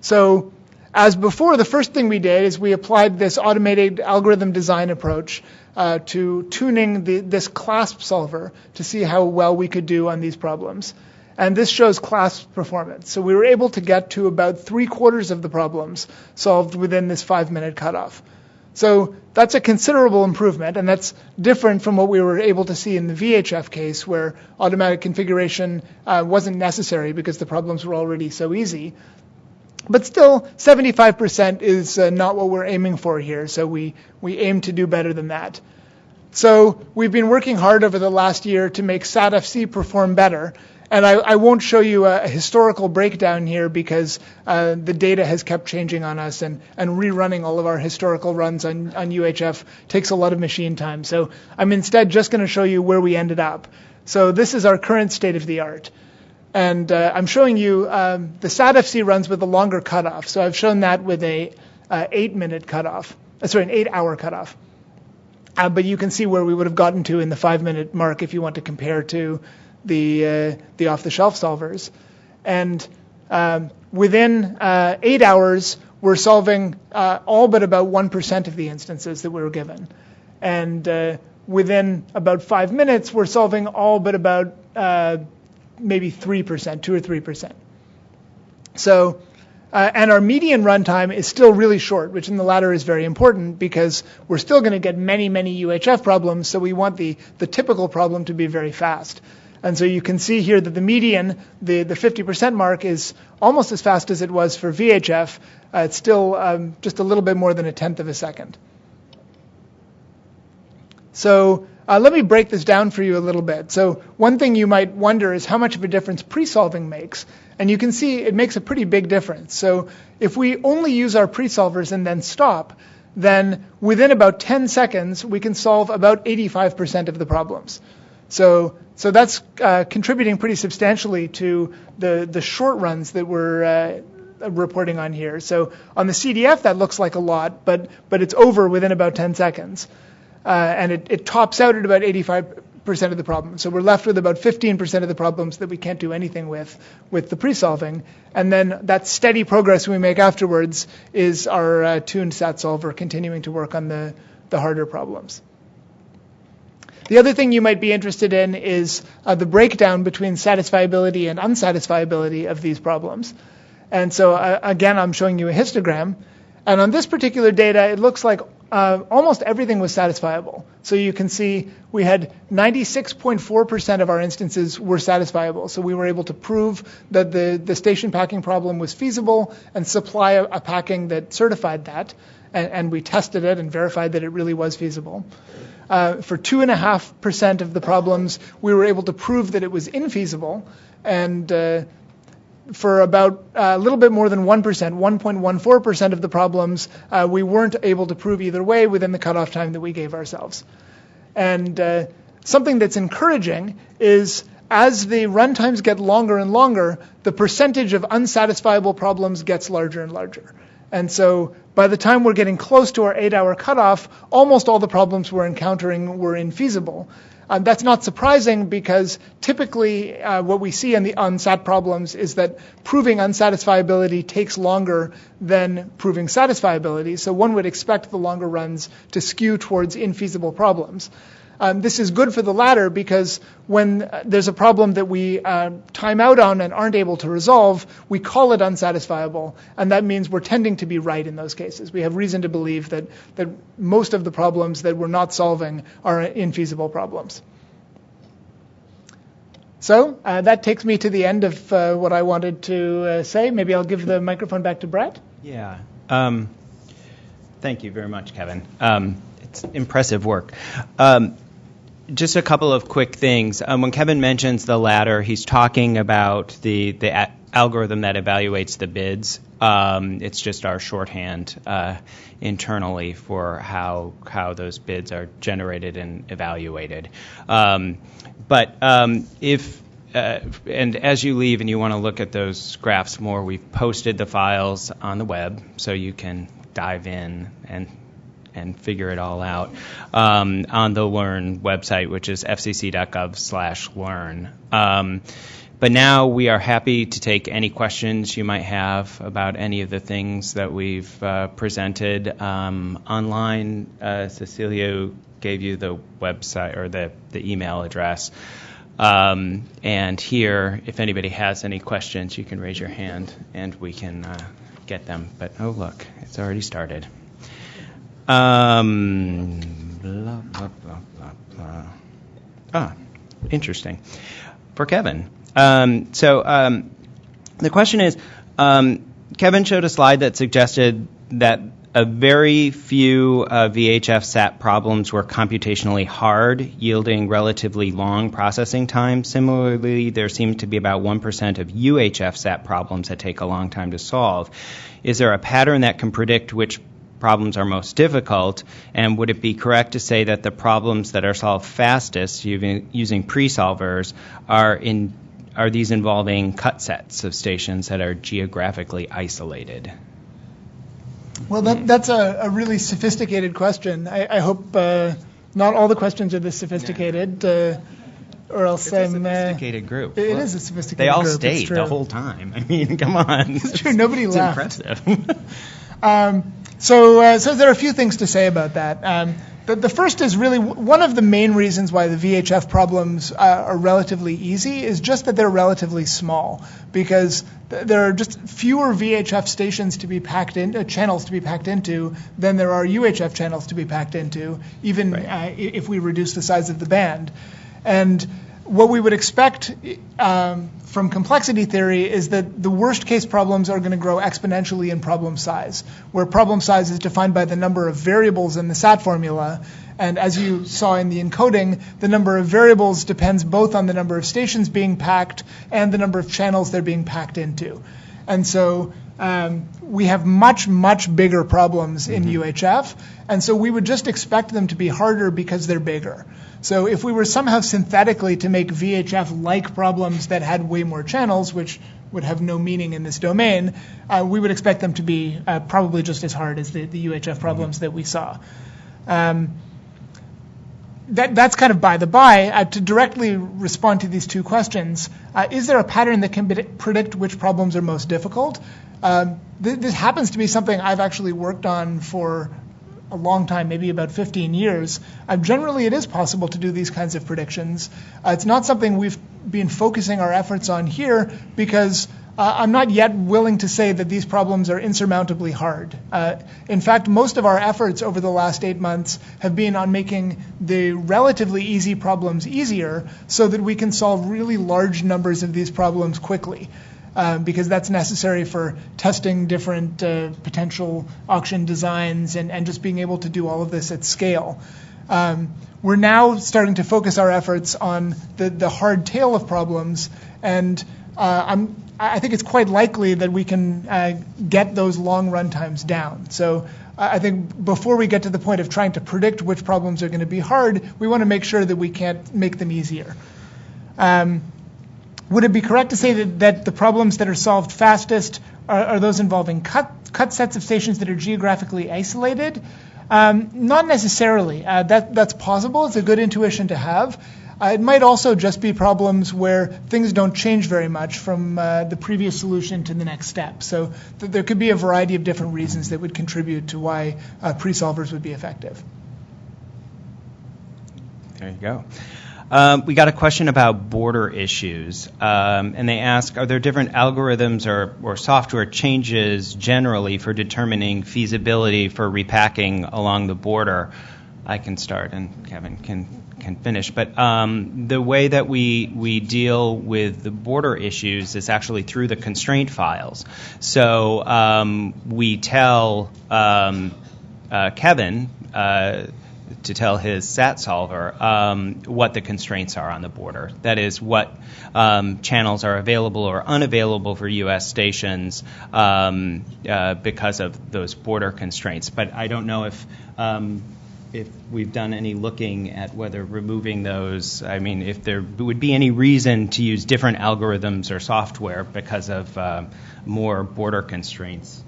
Speaker 4: So As before, the first thing we did is we applied this automated algorithm design approach to tuning this clasp solver to see how well we could do on these problems. And this shows clasp performance. So we were able to get to about 3/4 of the problems solved within this 5-minute cutoff. So that's a considerable improvement, and that's different from what we were able to see in the VHF case, where automatic configuration wasn't necessary because the problems were already so easy. But still, 75% is not what we're aiming for here, so we aim to do better than that. So we've been working hard over the last year to make SAT-FC perform better. And I won't show you a historical breakdown here because the data has kept changing on us, and rerunning all of our historical runs on UHF takes a lot of machine time. So I'm instead just going to show you where we ended up. So this is our current state of the art. And I'm showing you the SAT-FC runs with a longer cutoff. So I've shown that with a 8-minute cutoff. An 8-hour cutoff. But you can see where we would have gotten to in the 5-minute mark if you want to compare to the off-the-shelf solvers. And within 8 hours, we're solving all but about 1% of the instances that we were given. And within about 5 minutes, we're solving all but about maybe 3%, 2 or 3%. So, and our median runtime is still really short, which in the latter is very important because we're still going to get many, many UHF problems, so we want the typical problem to be very fast. And so you can see here that the median, the 50% mark, is almost as fast as it was for VHF. It's still just a little bit more than 1/10 of a second. So let me break this down for you a little bit. So one thing you might wonder is how much of a difference pre-solving makes. And you can see it makes a pretty big difference. So if we only use our pre-solvers and then stop, then within about 10 seconds, we can solve about 85% of the problems. So that's contributing pretty substantially to the short runs that we're reporting on here. So on the CDF, that looks like a lot, but it's over within about 10 seconds. And it tops out at about 85% of the problems. So we're left with about 15% of the problems that we can't do anything with the pre-solving. And then that steady progress we make afterwards is our tuned SAT solver continuing to work on the harder problems. The other thing you might be interested in is the breakdown between satisfiability and unsatisfiability of these problems. And so again, I'm showing you a histogram. And on this particular data, it looks like almost everything was satisfiable. So you can see we had 96.4% of our instances were satisfiable. So we were able to prove that the station packing problem was feasible and supply a packing that certified that. And we tested it and verified that it really was feasible. For 2.5% of the problems, we were able to prove that it was infeasible. And for about a little bit more than 1%, 1.14% of the problems, we weren't able to prove either way within the cutoff time that we gave ourselves. And something that's encouraging is as the runtimes get longer and longer, the percentage of unsatisfiable problems gets larger and larger. And so by the time we're getting close to our 8-hour cutoff, almost all the problems we're encountering were infeasible. That's not surprising because typically what we see on SAT problems is that proving unsatisfiability takes longer than proving satisfiability. So one would expect the longer runs to skew towards infeasible problems. This is good for the latter because when there's a problem that we time out on and aren't able to resolve, we call it unsatisfiable, and that means we're tending to be right in those cases. We have reason to believe that most of the problems that we're not solving are infeasible problems. So that takes me to the end of what I wanted to say. Maybe I'll give the microphone back to Brett.
Speaker 3: Yeah. Thank you very much, Kevin. It's impressive work. Just a couple of quick things. When Kevin mentions the ladder, he's talking about the algorithm that evaluates the bids. It's just our shorthand internally for how those bids are generated and evaluated. But if and as you leave and you want to look at those graphs more, we've posted the files on the web so you can dive in and figure it all out on the Learn website, which is fcc.gov/learn. But now we are happy to take any questions you might have about any of the things that we've presented. Online, Cecilia gave you the website or the email address. And here, if anybody has any questions, you can raise your hand and we can get them. But, oh, look, it's already started. Blah, blah, blah, blah, blah. Interesting. For Kevin. The question is, Kevin showed a slide that suggested that a very few VHF SAT problems were computationally hard, yielding relatively long processing time. Similarly, there seems to be about 1% of UHF SAT problems that take a long time to solve. Is there a pattern that can predict which problems are most difficult, and would it be correct to say that the problems that are solved fastest using pre-solvers are these involving cut sets of stations that are geographically isolated?
Speaker 4: Well, that's a really sophisticated question. I hope not all the questions are this sophisticated, or else
Speaker 3: it's a sophisticated group.
Speaker 4: It is a sophisticated
Speaker 3: group. They all
Speaker 4: group.
Speaker 3: stayed the whole time. I mean, come on.
Speaker 4: It's true. Nobody left.
Speaker 3: Impressive.
Speaker 4: So there are a few things to say about that. The first is really one of the main reasons why the VHF problems are relatively easy is just that they're relatively small, because there are just fewer VHF stations to be packed in, channels to be packed into, than there are UHF channels to be packed into, even if we reduce the size of the band. And what we would expect from complexity theory is that the worst case problems are going to grow exponentially in problem size, where problem size is defined by the number of variables in the SAT formula. And as you saw in the encoding, the number of variables depends both on the number of stations being packed and the number of channels they're being packed into. And so we have much, much bigger problems in UHF. And so we would just expect them to be harder because they're bigger. So if we were somehow synthetically to make VHF-like problems that had way more channels, which would have no meaning in this domain, we would expect them to be probably just as hard as the UHF problems that we saw. That's kind of by the by. To directly respond to these two questions, is there a pattern that can predict which problems are most difficult? This happens to be something I've actually worked on for a long time, maybe about 15 years. Generally, it is possible to do these kinds of predictions. It's not something we've been focusing our efforts on here because I'm not yet willing to say that these problems are insurmountably hard. In fact, most of our efforts over the last 8 months have been on making the relatively easy problems easier so that we can solve really large numbers of these problems quickly. Because that's necessary for testing different potential auction designs and just being able to do all of this at scale. We're now starting to focus our efforts on the hard tail of problems, and I think it's quite likely that we can get those long run times down. So I think before we get to the point of trying to predict which problems are going to be hard, we want to make sure that we can't make them easier. Would it be correct to say that the problems that are solved fastest are those involving cut sets of stations that are geographically isolated? Not necessarily. That's possible. It's a good intuition to have. It might also just be problems where things don't change very much from the previous solution to the next step. So there could be a variety of different reasons that would contribute to why pre-solvers would be effective.
Speaker 3: There you go. We got a question about border issues, and they ask, are there different algorithms or software changes generally for determining feasibility for repacking along the border? I can start, and Kevin can finish. But the way that we deal with the border issues is actually through the constraint files. So we tell Kevin to tell his SAT solver what the constraints are on the border. That is, what channels are available or unavailable for U.S. stations because of those border constraints. But I don't know if we've done any looking at whether removing those, I mean, if there would be any reason to use different algorithms or software because of more border constraints.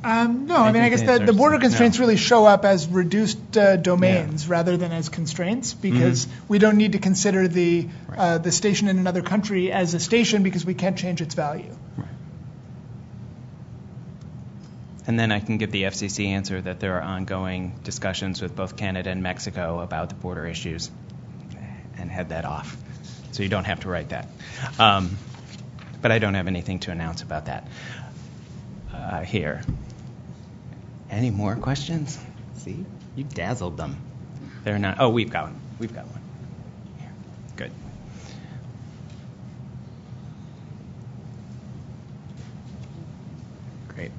Speaker 4: No, I mean, I guess the border constraints really show up as reduced domains rather than as constraints, because we don't need to consider the station in another country as a station because we can't change its value.
Speaker 3: Right. And then I can give the FCC answer that there are ongoing discussions with both Canada and Mexico about the border issues, and head that off. So you don't have to write that. But I don't have anything to announce about that here. Any more questions? See, you dazzled them. They're not. Oh, we've got one. We've got one. Here. Good. Great.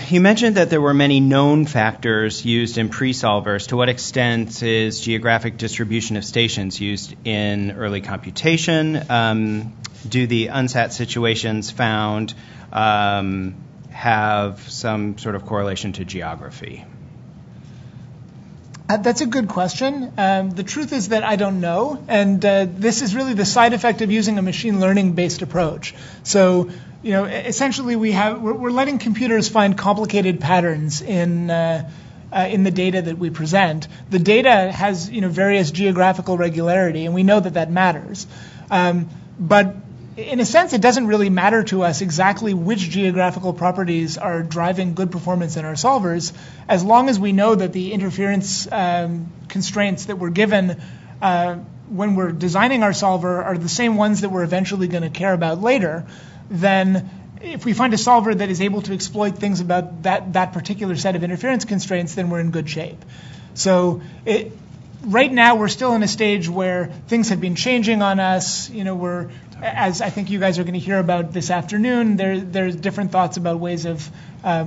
Speaker 3: You mentioned that there were many known factors used in presolvers. To what extent is geographic distribution of stations used in early computation? Do the unsat situations found have some sort of correlation to geography?
Speaker 4: That's a good question. The truth is that I don't know, and this is really the side effect of using a machine learning-based approach. So, essentially we're letting computers find complicated patterns in the data that we present. The data has various geographical regularity, and we know that matters. But in a sense, it doesn't really matter to us exactly which geographical properties are driving good performance in our solvers, as long as we know that the interference constraints that we're given when we're designing our solver are the same ones that we're eventually going to care about later. Then if we find a solver that is able to exploit things about that particular set of interference constraints, then we're in good shape. So right now, we're still in a stage where things have been changing on us. We're, as I think you guys are going to hear about this afternoon, there's different thoughts about ways of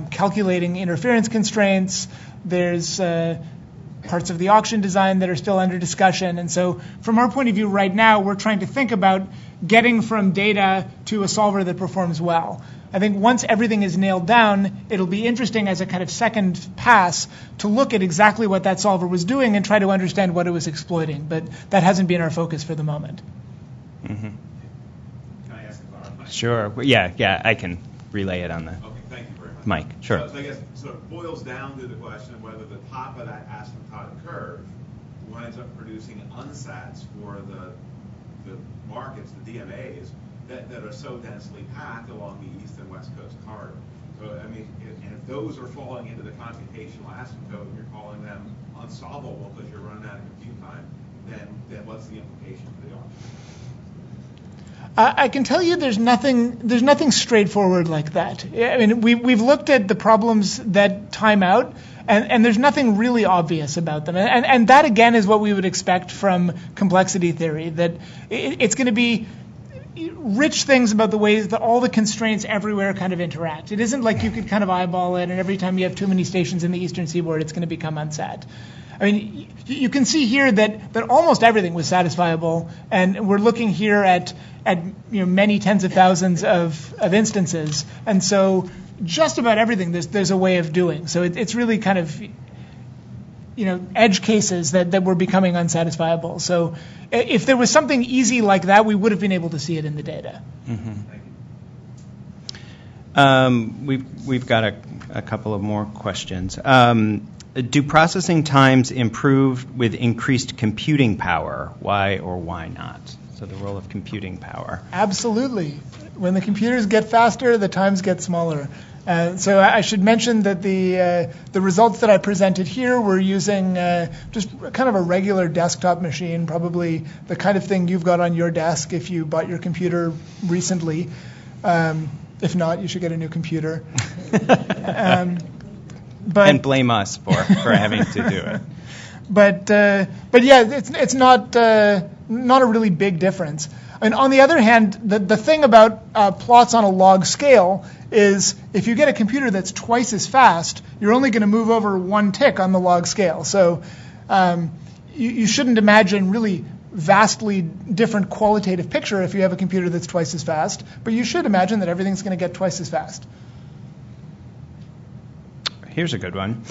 Speaker 4: calculating interference constraints. There's parts of the auction design that are still under discussion. And so from our point of view right now, we're trying to think about getting from data to a solver that performs well. I think once everything is nailed down, it'll be interesting as a kind of second pass to look at exactly what that solver was doing and try to understand what it was exploiting. But that hasn't been our focus for the moment.
Speaker 3: Mm-hmm.
Speaker 5: Can I ask a clarifying?
Speaker 3: Sure. Yeah, I can relay it on the
Speaker 5: Okay, thank you very much.
Speaker 3: mic. Sure.
Speaker 5: So I guess it boils down to the question of whether the top of that asymptotic curve winds up producing unsats for the markets, the DMAs, that are so densely packed along the east and west coast corridor. So, I mean, if those are falling into the computational asymptote and you're calling them unsolvable because you're running out of compute time, then what's the implication for the auction?
Speaker 4: I can tell you there's nothing straightforward like that. I mean, we've looked at the problems that time out, and there's nothing really obvious about them. And that, again, is what we would expect from complexity theory, that it's going to be rich things about the ways that all the constraints everywhere kind of interact. It isn't like you could kind of eyeball it, and every time you have too many stations in the eastern seaboard, it's going to become unsat. I mean, you can see here that almost everything was satisfiable, and we're looking here at many tens of thousands of instances, and so just about everything there's a way of doing. So it's really kind of edge cases that were becoming unsatisfiable. So if there was something easy like that, we would have been able to see it in the data.
Speaker 3: Mm-hmm. We've got a couple of more questions. Do processing times improve with increased computing power? Why or why not? So the role of computing power.
Speaker 4: Absolutely. When the computers get faster, the times get smaller. So I should mention that the results that I presented here were using just kind of a regular desktop machine, probably the kind of thing you've got on your desk if you bought your computer recently. If not, you should get a new computer.
Speaker 3: And blame us for having to do it.
Speaker 4: But yeah, it's not a really big difference. And on the other hand, the thing about plots on a log scale is if you get a computer that's twice as fast, you're only going to move over one tick on the log scale. So you shouldn't imagine really vastly different qualitative picture if you have a computer that's twice as fast, but you should imagine that everything's going to get twice as fast.
Speaker 3: Here's a good one.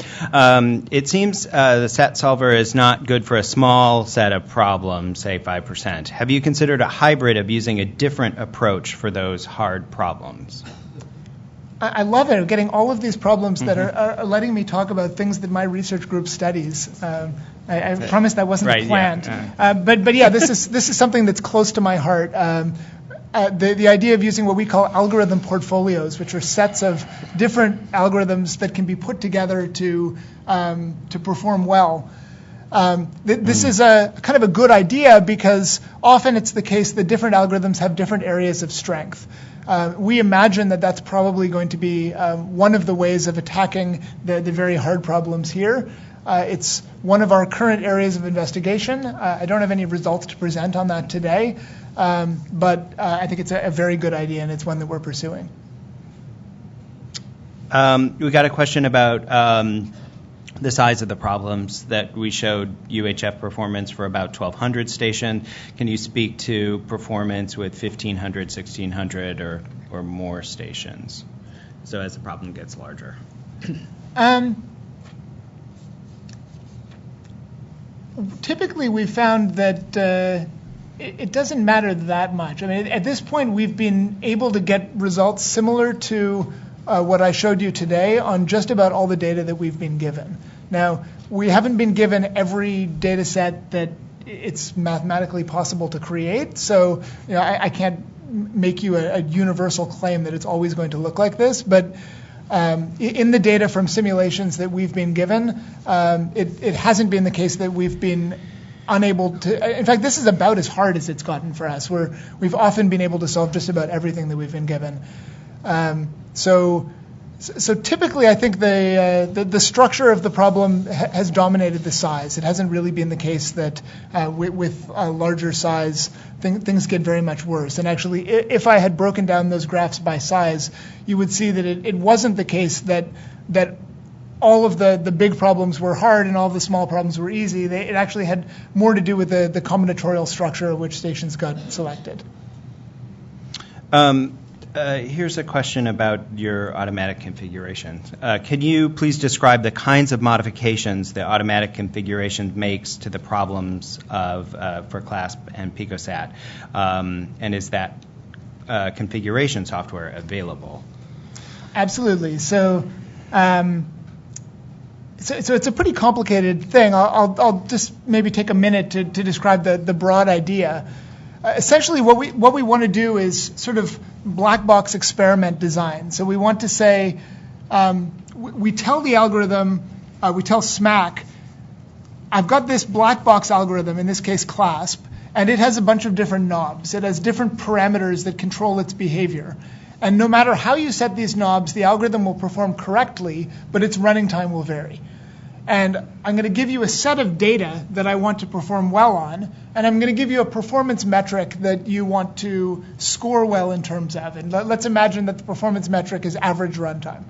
Speaker 3: It seems the SAT solver is not good for a small set of problems, say 5%. Have you considered a hybrid of using a different approach for those hard problems?
Speaker 4: I love it, getting all of these problems that are letting me talk about things that my research group studies. I promise that wasn't the plan. But yeah, this is something that's close to my heart. The idea of using what we call algorithm portfolios, which are sets of different algorithms that can be put together to perform well. This is a kind of a good idea because often it's the case that different algorithms have different areas of strength. We imagine that that's probably going to be one of the ways of attacking the very hard problems here. It's one of our current areas of investigation. I don't have any results to present on that today, but I think it's a very good idea, and it's one that we're pursuing.
Speaker 3: We got a question about the size of the problems that we showed UHF performance for about 1,200 station. Can you speak to performance with 1,500, 1,600, or more stations? So as the problem gets larger.
Speaker 4: Typically, we've found that it doesn't matter that much. I mean, at this point, we've been able to get results similar to what I showed you today on just about all the data that we've been given. Now, we haven't been given every data set that it's mathematically possible to create, so I can't make you a universal claim that it's always going to look like this, but in the data from simulations that we've been given, it hasn't been the case that we've been unable to. In fact, this is about as hard as it's gotten for us. We've often been able to solve just about everything that we've been given. So typically, I think the structure of the problem has dominated the size. It hasn't really been the case that with a larger size, things get very much worse. And actually, if I had broken down those graphs by size, you would see that it wasn't the case that all of the big problems were hard and all of the small problems were easy. It actually had more to do with the combinatorial structure of which stations got selected.
Speaker 3: Here's a question about your automatic configuration. Can you please describe the kinds of modifications the automatic configuration makes to the problems for CLASP and PicoSat? And is that configuration software available?
Speaker 4: Absolutely. So it's a pretty complicated thing. I'll just maybe take a minute to describe the broad idea. Essentially, what we want to do is sort of black box experiment design. So we want to say, we tell the algorithm, we tell SMAC, I've got this black box algorithm, in this case CLASP, and it has a bunch of different knobs. It has different parameters that control its behavior. And no matter how you set these knobs, the algorithm will perform correctly, but its running time will vary. And I'm going to give you a set of data that I want to perform well on, and I'm going to give you a performance metric that you want to score well in terms of. And let's imagine that the performance metric is average runtime.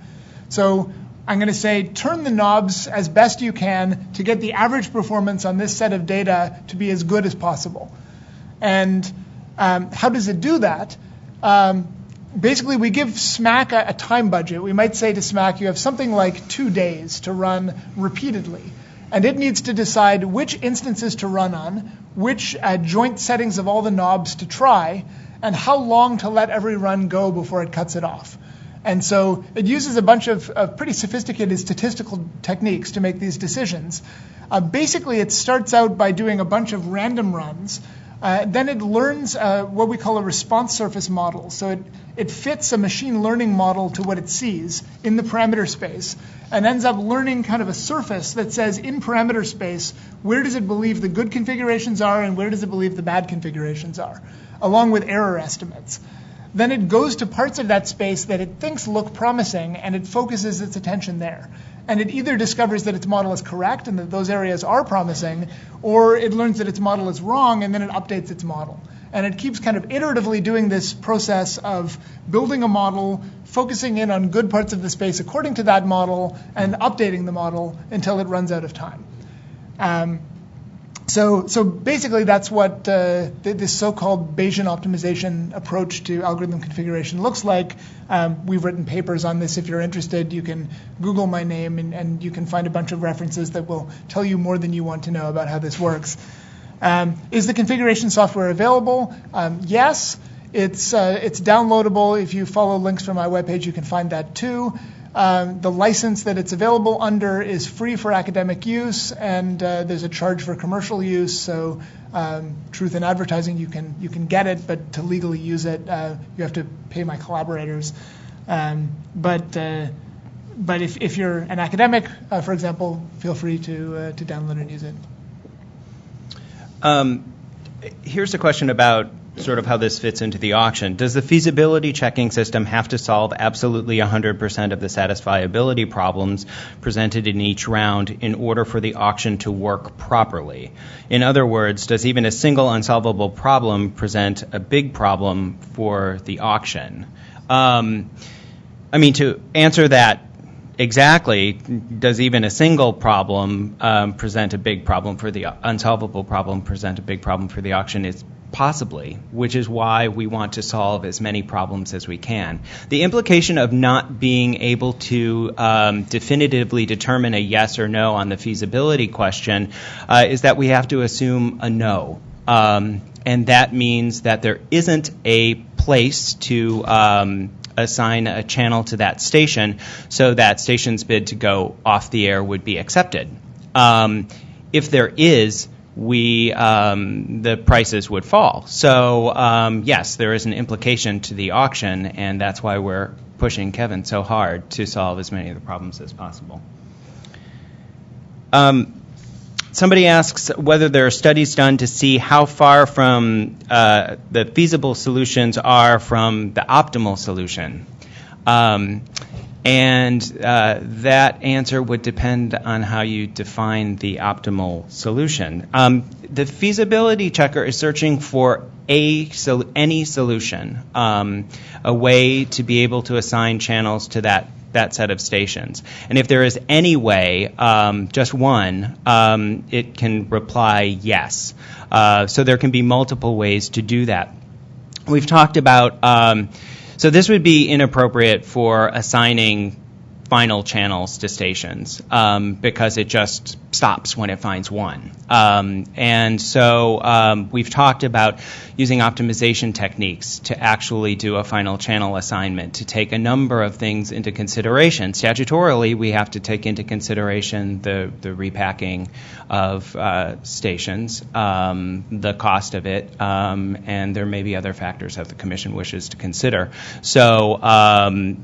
Speaker 4: So I'm going to say, turn the knobs as best you can to get the average performance on this set of data to be as good as possible. And how does it do that? Basically, we give SMAC a time budget. We might say to SMAC, you have something like 2 days to run repeatedly. And it needs to decide which instances to run on, which joint settings of all the knobs to try, and how long to let every run go before it cuts it off. And so it uses a bunch of pretty sophisticated statistical techniques to make these decisions. Basically, it starts out by doing a bunch of random runs. Then it learns what we call a response surface model. So it fits a machine learning model to what it sees in the parameter space and ends up learning kind of a surface that says in parameter space, where does it believe the good configurations are and where does it believe the bad configurations are, along with error estimates. Then it goes to parts of that space that it thinks look promising and it focuses its attention there. And it either discovers that its model is correct and that those areas are promising, or it learns that its model is wrong and then it updates its model. And it keeps kind of iteratively doing this process of building a model, focusing in on good parts of the space according to that model, and updating the model until it runs out of time. So basically that's what this so-called Bayesian optimization approach to algorithm configuration looks like. We've written papers on this. If you're interested, you can Google my name and you can find a bunch of references that will tell you more than you want to know about how this works. Is the configuration software available? Yes. It's downloadable. If you follow links from my webpage, you can find that too. The license that it's available under is free for academic use, and there's a charge for commercial use. So, truth in advertising, you can get it, but to legally use it, you have to pay my collaborators. But if you're an academic, for example, feel free to download and use it.
Speaker 3: Here's a question about sort of how this fits into the auction. Does the feasibility checking system have to solve absolutely 100% of the satisfiability problems presented in each round in order for the auction to work properly? In other words, does even a single unsolvable problem present a big problem for the auction? To answer that exactly, does even a single problem present a big problem for the unsolvable problem present a big problem for the auction? Is possibly, which is why we want to solve as many problems as we can. The implication of not being able to definitively determine a yes or no on the feasibility question is that we have to assume a no. And that means that there isn't a place to assign a channel to that station, so that station's bid to go off the air would be accepted. If there is, the prices would fall. So yes, there is an implication to the auction, and that's why we're pushing Kevin so hard to solve as many of the problems as possible. Somebody asks whether there are studies done to see how far from the feasible solutions are from the optimal solution. And that answer would depend on how you define the optimal solution. The feasibility checker is searching for any solution, a way to be able to assign channels to that set of stations. And if there is any way, just one, it can reply yes. So there can be multiple ways to do that. We've talked about so this would be inappropriate for assigning final channels to stations because it just stops when it finds one. And so we've talked about using optimization techniques to actually do a final channel assignment, to take a number of things into consideration. Statutorily, we have to take into consideration the repacking of stations, the cost of it, and there may be other factors that the Commission wishes to consider. So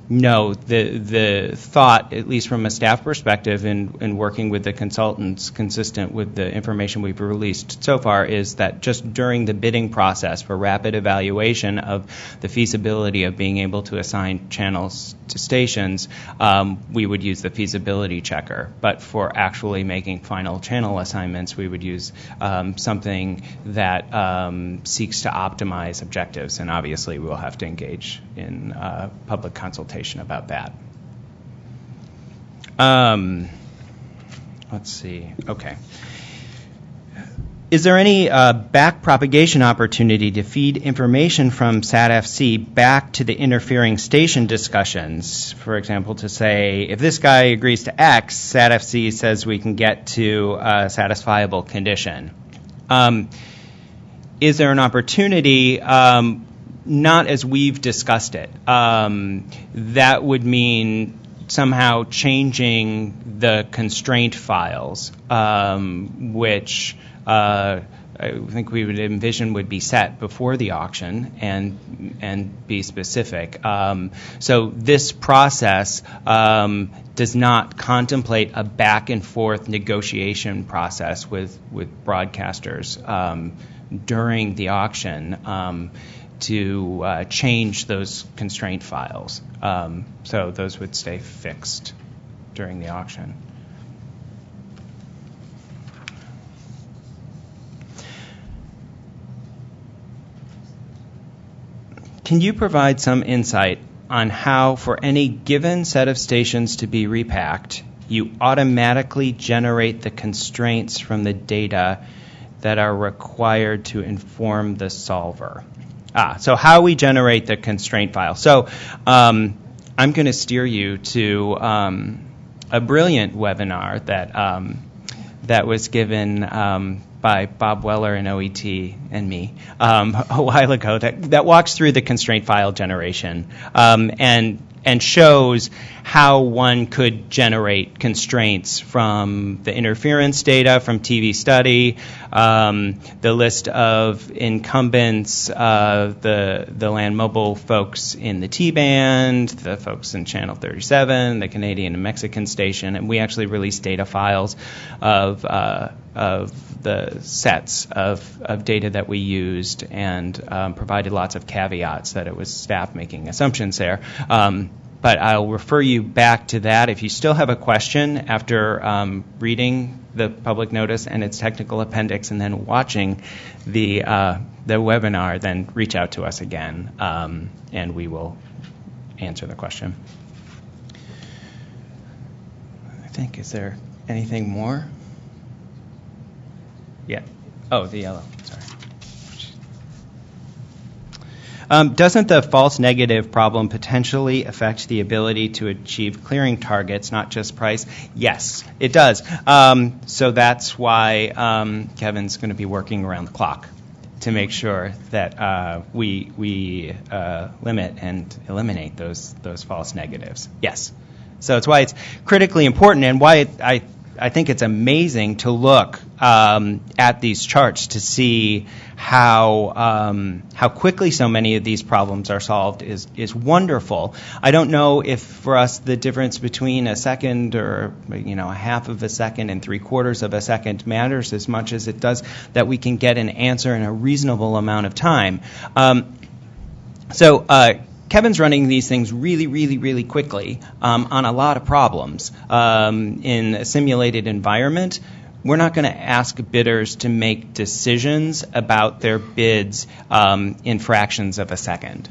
Speaker 3: no, the thought, at least from a staff perspective in working with the consultants consistent with the information we've released so far, is that just during the bidding process for rapid evaluation of the feasibility of being able to assign channels to stations, we would use the feasibility checker. But for actually making final channel assignments, we would use something that seeks to optimize objectives, and obviously we'll have to engage in public consultation about that. Let's see. Okay. Is there any back propagation opportunity to feed information from SAT-FC back to the interfering station discussions? For example, to say, if this guy agrees to X, SAT-FC says we can get to a satisfiable condition. Is there an opportunity? Not as we've discussed it. That would mean somehow changing the constraint files, which I think we would envision would be set before the auction and be specific. So this process does not contemplate a back and forth negotiation process with broadcasters during the auction to change those constraint files. So those would stay fixed during the auction. Can you provide some insight on how, for any given set of stations to be repacked, you automatically generate the constraints from the data that are required to inform the solver? So how we generate the constraint file. So I'm going to steer you to a brilliant webinar that that was given by Bob Weller and OET and me a while ago that walks through the constraint file generation and shows how one could generate constraints from the interference data from TV study, the list of incumbents, the land mobile folks in the T-band, the folks in channel 37, the Canadian and Mexican station, and we actually released data files of the sets of data that we used and provided lots of caveats that it was staff making assumptions there. But I'll refer you back to that. If you still have a question after reading the public notice and its technical appendix and then watching the webinar, then reach out to us again, and we will answer the question. I think, is there anything more? Yeah. Oh, the yellow. Sorry. Doesn't the false negative problem potentially affect the ability to achieve clearing targets, not just price? Yes, it does. So that's why Kevin's going to be working around the clock to make sure that we limit and eliminate those false negatives. Yes. So it's why it's critically important and why I think it's amazing to look at these charts to see how quickly so many of these problems are solved is wonderful. I don't know if for us the difference between a second or a half of a second and 3/4 of a second matters as much as it does that we can get an answer in a reasonable amount of time. Kevin's running these things really, really, really quickly on a lot of problems. In a simulated environment, we're not going to ask bidders to make decisions about their bids in fractions of a second.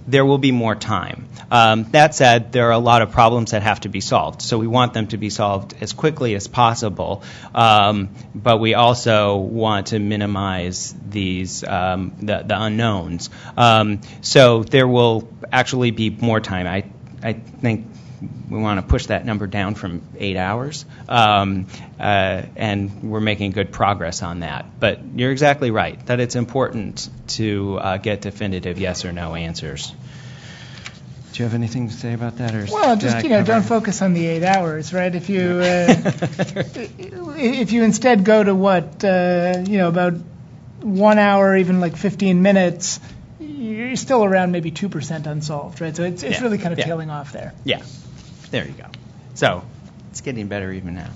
Speaker 3: There will be more time. That said, there are a lot of problems that have to be solved, so we want them to be solved as quickly as possible, but we also want to minimize these the unknowns. So there will actually be more time. I think we want to push that number down from 8 hours, and we're making good progress on that. But you're exactly right that it's important to get definitive yes or no answers. Do you have anything to say about that? Or
Speaker 4: well, just don't focus on the 8 hours, right? If you if you instead go to about 1 hour, even like 15 minutes, you're still around maybe 2% unsolved, right? So it's really kind of tailing off there.
Speaker 3: Yeah. There you go. So it's getting better even now.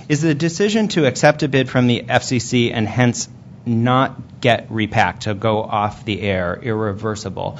Speaker 3: Is the decision to accept a bid from the FCC and hence not get repacked, to go off the air, irreversible?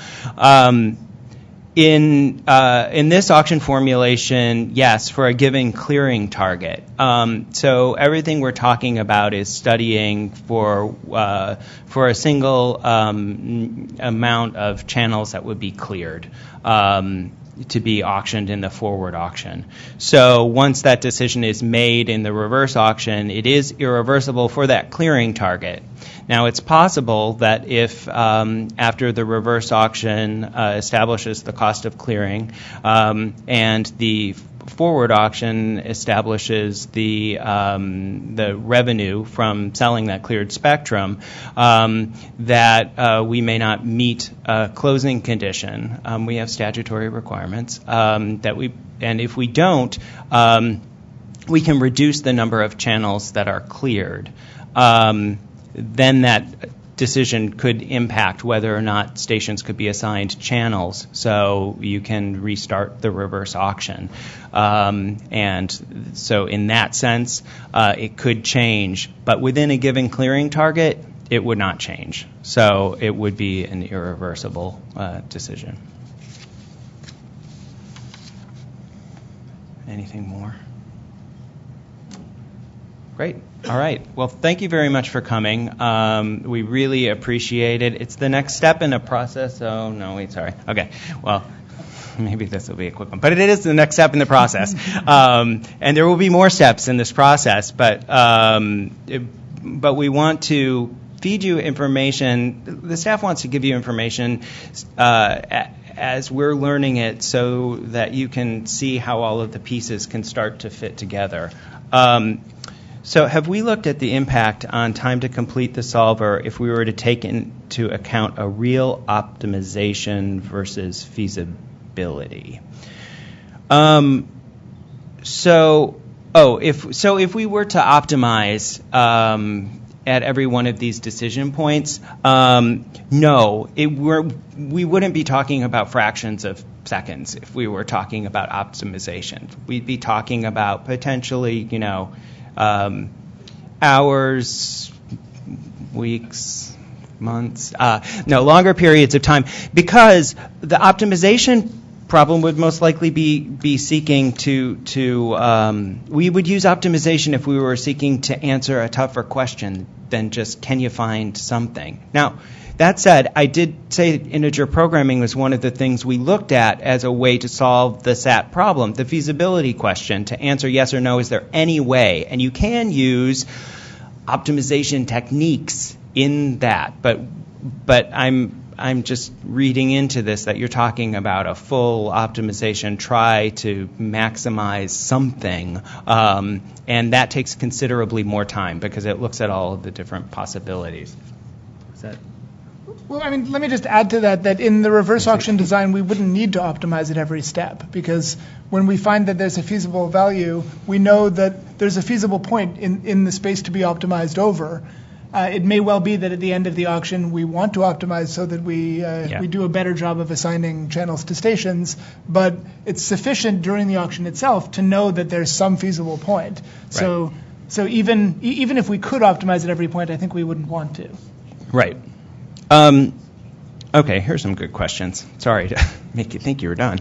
Speaker 3: In this auction formulation, yes, for a given clearing target. So everything we're talking about is studying for a single amount of channels that would be cleared to be auctioned in the forward auction. So once that decision is made in the reverse auction, it is irreversible for that clearing target. Now, it's possible that if after the reverse auction establishes the cost of clearing and the forward auction establishes the revenue from selling that cleared spectrum, that we may not meet a closing condition. We have statutory requirements and if we don't, we can reduce the number of channels that are cleared. Then that decision could impact whether or not stations could be assigned channels, so you can restart the reverse auction. And so in that sense, it could change, but within a given clearing target, it would not change. So it would be an irreversible decision. Anything more? Great. All right. Well, thank you very much for coming. We really appreciate it. It's the next step in a process. Oh, no, wait, sorry. Okay. Well, maybe this will be a quick one. But it is the next step in the process. And there will be more steps in this process. But we want to feed you information. The staff wants to give you information as we're learning it so that you can see how all of the pieces can start to fit together. So have we looked at the impact on time to complete the solver if we were to take into account a real optimization versus feasibility? If we were to optimize at every one of these decision points, no, we wouldn't be talking about fractions of seconds if we were talking about optimization. We'd be talking about potentially, hours, weeks, months, longer periods of time, because the optimization problem would most likely be seeking to we would use optimization if we were seeking to answer a tougher question than just can you find something. Now, that said, I did say integer programming was one of the things we looked at as a way to solve the SAT problem, the feasibility question, to answer yes or no, is there any way? And you can use optimization techniques in that, but I'm just reading into this that you're talking about a full optimization, try to maximize something, and that takes considerably more time because it looks at all of the different possibilities. Is that?
Speaker 4: Well, let me just add to that in the reverse auction design, we wouldn't need to optimize at every step, because when we find that there's a feasible value, we know that there's a feasible point in the space to be optimized over. It may well be that at the end of the auction we want to optimize so that we do a better job of assigning channels to stations, but it's sufficient during the auction itself to know that there's some feasible point. Right. So even if we could optimize at every point, I think we wouldn't want to.
Speaker 3: Right. Okay, here's some good questions. Sorry to make you think you were done.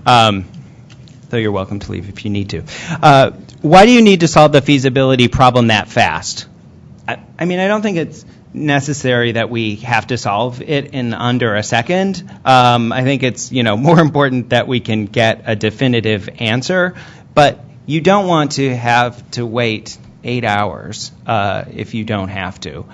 Speaker 3: Though you're welcome to leave if you need to. Why do you need to solve the feasibility problem that fast? I don't think it's necessary that we have to solve it in under a second. I think it's more important that we can get a definitive answer, but you don't want to have to wait 8 hours if you don't have to,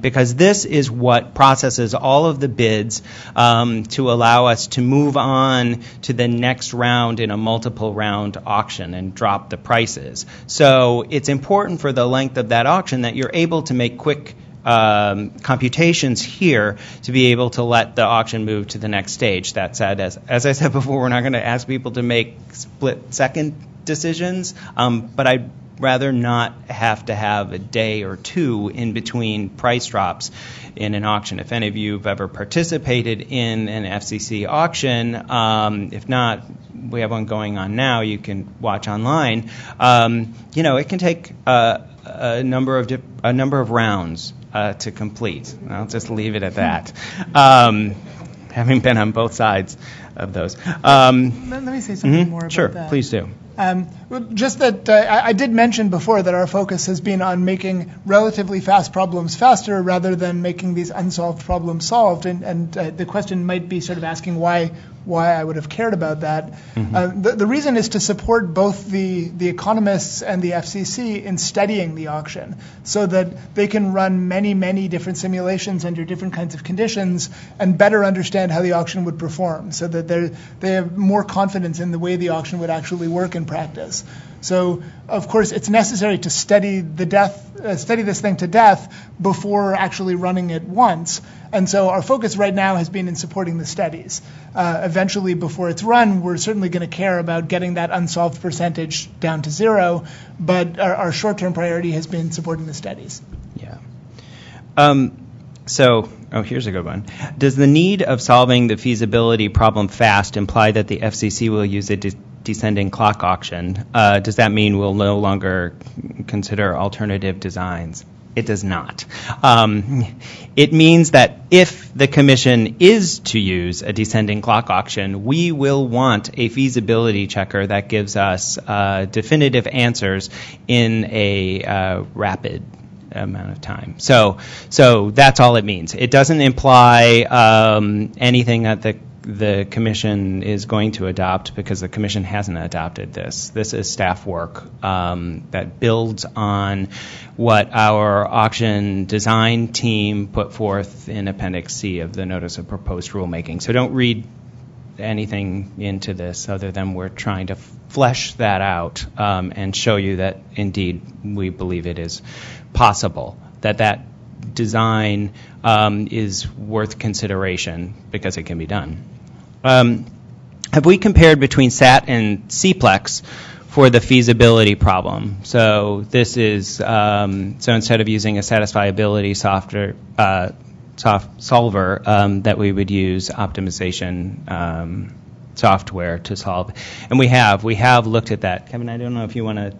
Speaker 3: because this is what processes all of the bids to allow us to move on to the next round in a multiple round auction and drop the prices. So it's important for the length of that auction that you're able to make quick computations here to be able to let the auction move to the next stage. That said, as I said before, we're not going to ask people to make split-second decisions, but I'd rather not have to have a day or two in between price drops in an auction. If any of you have ever participated in an FCC auction, if not, we have one going on now, you can watch online. It can take a number of rounds to complete. I'll just leave it at that. Having been on both sides of those.
Speaker 4: Let me say something more about
Speaker 3: sure,
Speaker 4: that.
Speaker 3: Sure, please do.
Speaker 4: Just that I did mention before that our focus has been on making relatively fast problems faster rather than making these unsolved problems solved. And the question might be sort of asking why I would have cared about that. Mm-hmm. The reason is to support both the economists and the FCC in studying the auction so that they can run many, many different simulations under different kinds of conditions and better understand how the auction would perform so that they have more confidence in the way the auction would actually work in practice. So, of course, it's necessary to study this thing to death before actually running it once. And so our focus right now has been in supporting the studies. Eventually, before it's run, we're certainly going to care about getting that unsolved percentage down to zero, but our short-term priority has been supporting the studies.
Speaker 3: Yeah. Here's a good one. Does the need of solving the feasibility problem fast imply that the FCC will use a descending clock auction? Does that mean we'll no longer consider alternative designs? It does not. It means that if the Commission is to use a descending clock auction, we will want a feasibility checker that gives us definitive answers in a rapid amount of time. So that's all it means. It doesn't imply anything that the Commission is going to adopt, because the Commission hasn't adopted this. This is staff work that builds on what our auction design team put forth in Appendix C of the Notice of Proposed Rulemaking. So don't read anything into this other than we're trying to flesh that out and show you that indeed we believe it is possible, that design is worth consideration because it can be done. Have we compared between SAT and CPLEX for the feasibility problem? So this is, so instead of using a satisfiability solver, that we would use optimization software to solve. And we have looked at that. Kevin, I don't know if you want to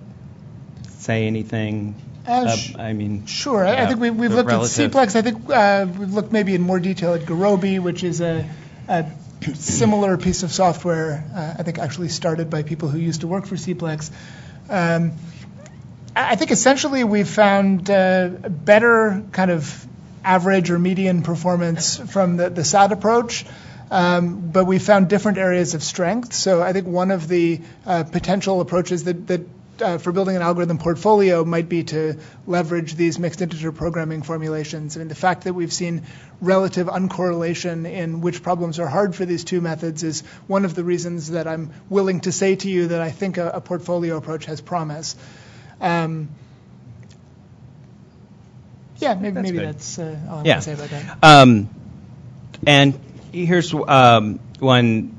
Speaker 3: say anything.
Speaker 4: Sure. Yeah, I think we've looked relative. At CPLEX. I think we've looked maybe in more detail at Garobi, which is a similar piece of software, I think actually started by people who used to work for CPLEX. I think essentially we've found better kind of average or median performance from the SAT approach, but we found different areas of strength. So I think one of the potential approaches that for building an algorithm portfolio might be to leverage these mixed integer programming formulations. I mean, the fact that we've seen relative uncorrelation in which problems are hard for these two methods is one of the reasons that I'm willing to say to you that I think a portfolio approach has promise. Maybe that's all I want to say about that.
Speaker 3: And here's one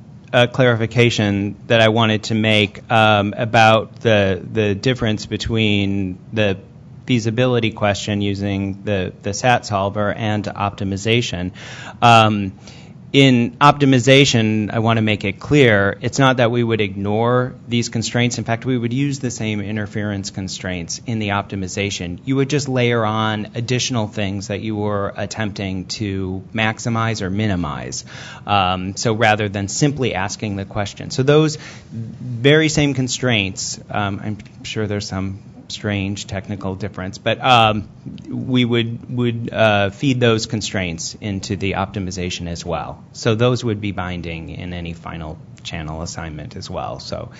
Speaker 3: clarification that I wanted to make about the difference between the feasibility question using the SAT solver and optimization. In optimization, I want to make it clear, it's not that we would ignore these constraints. In fact, we would use the same interference constraints in the optimization. You would just layer on additional things that you were attempting to maximize or minimize. So rather than simply asking the question. So those very same constraints, I'm sure there's some strange technical difference, but we would feed those constraints into the optimization as well. So those would be binding in any final channel assignment as well. So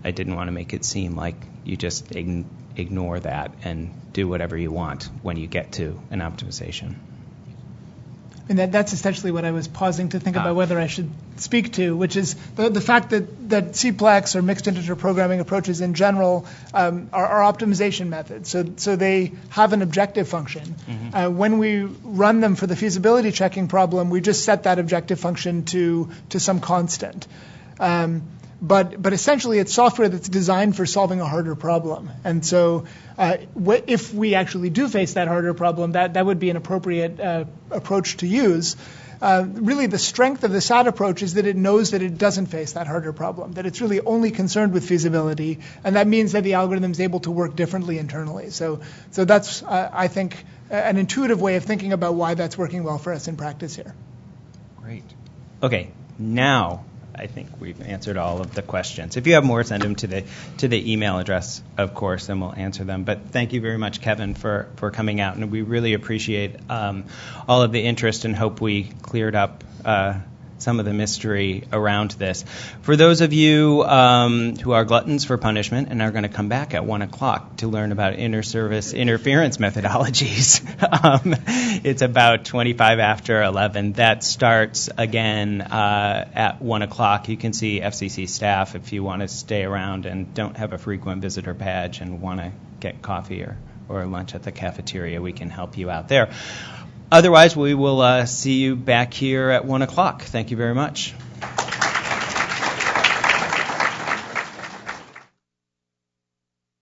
Speaker 3: I didn't want to make it seem like you just ignore that and do whatever you want when you get to an optimization.
Speaker 4: And that's essentially what I was pausing to think about whether I should speak to, which is the fact that CPLEX or mixed integer programming approaches in general are optimization methods. So they have an objective function. Mm-hmm. When we run them for the feasibility checking problem, we just set that objective function to some constant. But essentially, it's software that's designed for solving a harder problem. And so if we actually do face that harder problem, that would be an appropriate approach to use. Really, the strength of the SAT approach is that it knows that it doesn't face that harder problem, that it's really only concerned with feasibility, and that means that the algorithm is able to work differently internally. So that's, I think, an intuitive way of thinking about why that's working well for us in practice here.
Speaker 3: Great. Okay, now I think we've answered all of the questions. If you have more, send them to the email address, of course, and we'll answer them. But thank you very much, Kevin, for coming out. And we really appreciate all of the interest and hope we cleared up some of the mystery around this. For those of you who are gluttons for punishment and are going to come back at 1 o'clock to learn about inter-service interference methodologies, it's about 25 after 11. That starts again at 1 o'clock. You can see FCC staff if you want to stay around and don't have a frequent visitor badge and want to get coffee or lunch at the cafeteria. We can help you out there. Otherwise, we will see you back here at 1 o'clock. Thank you very much.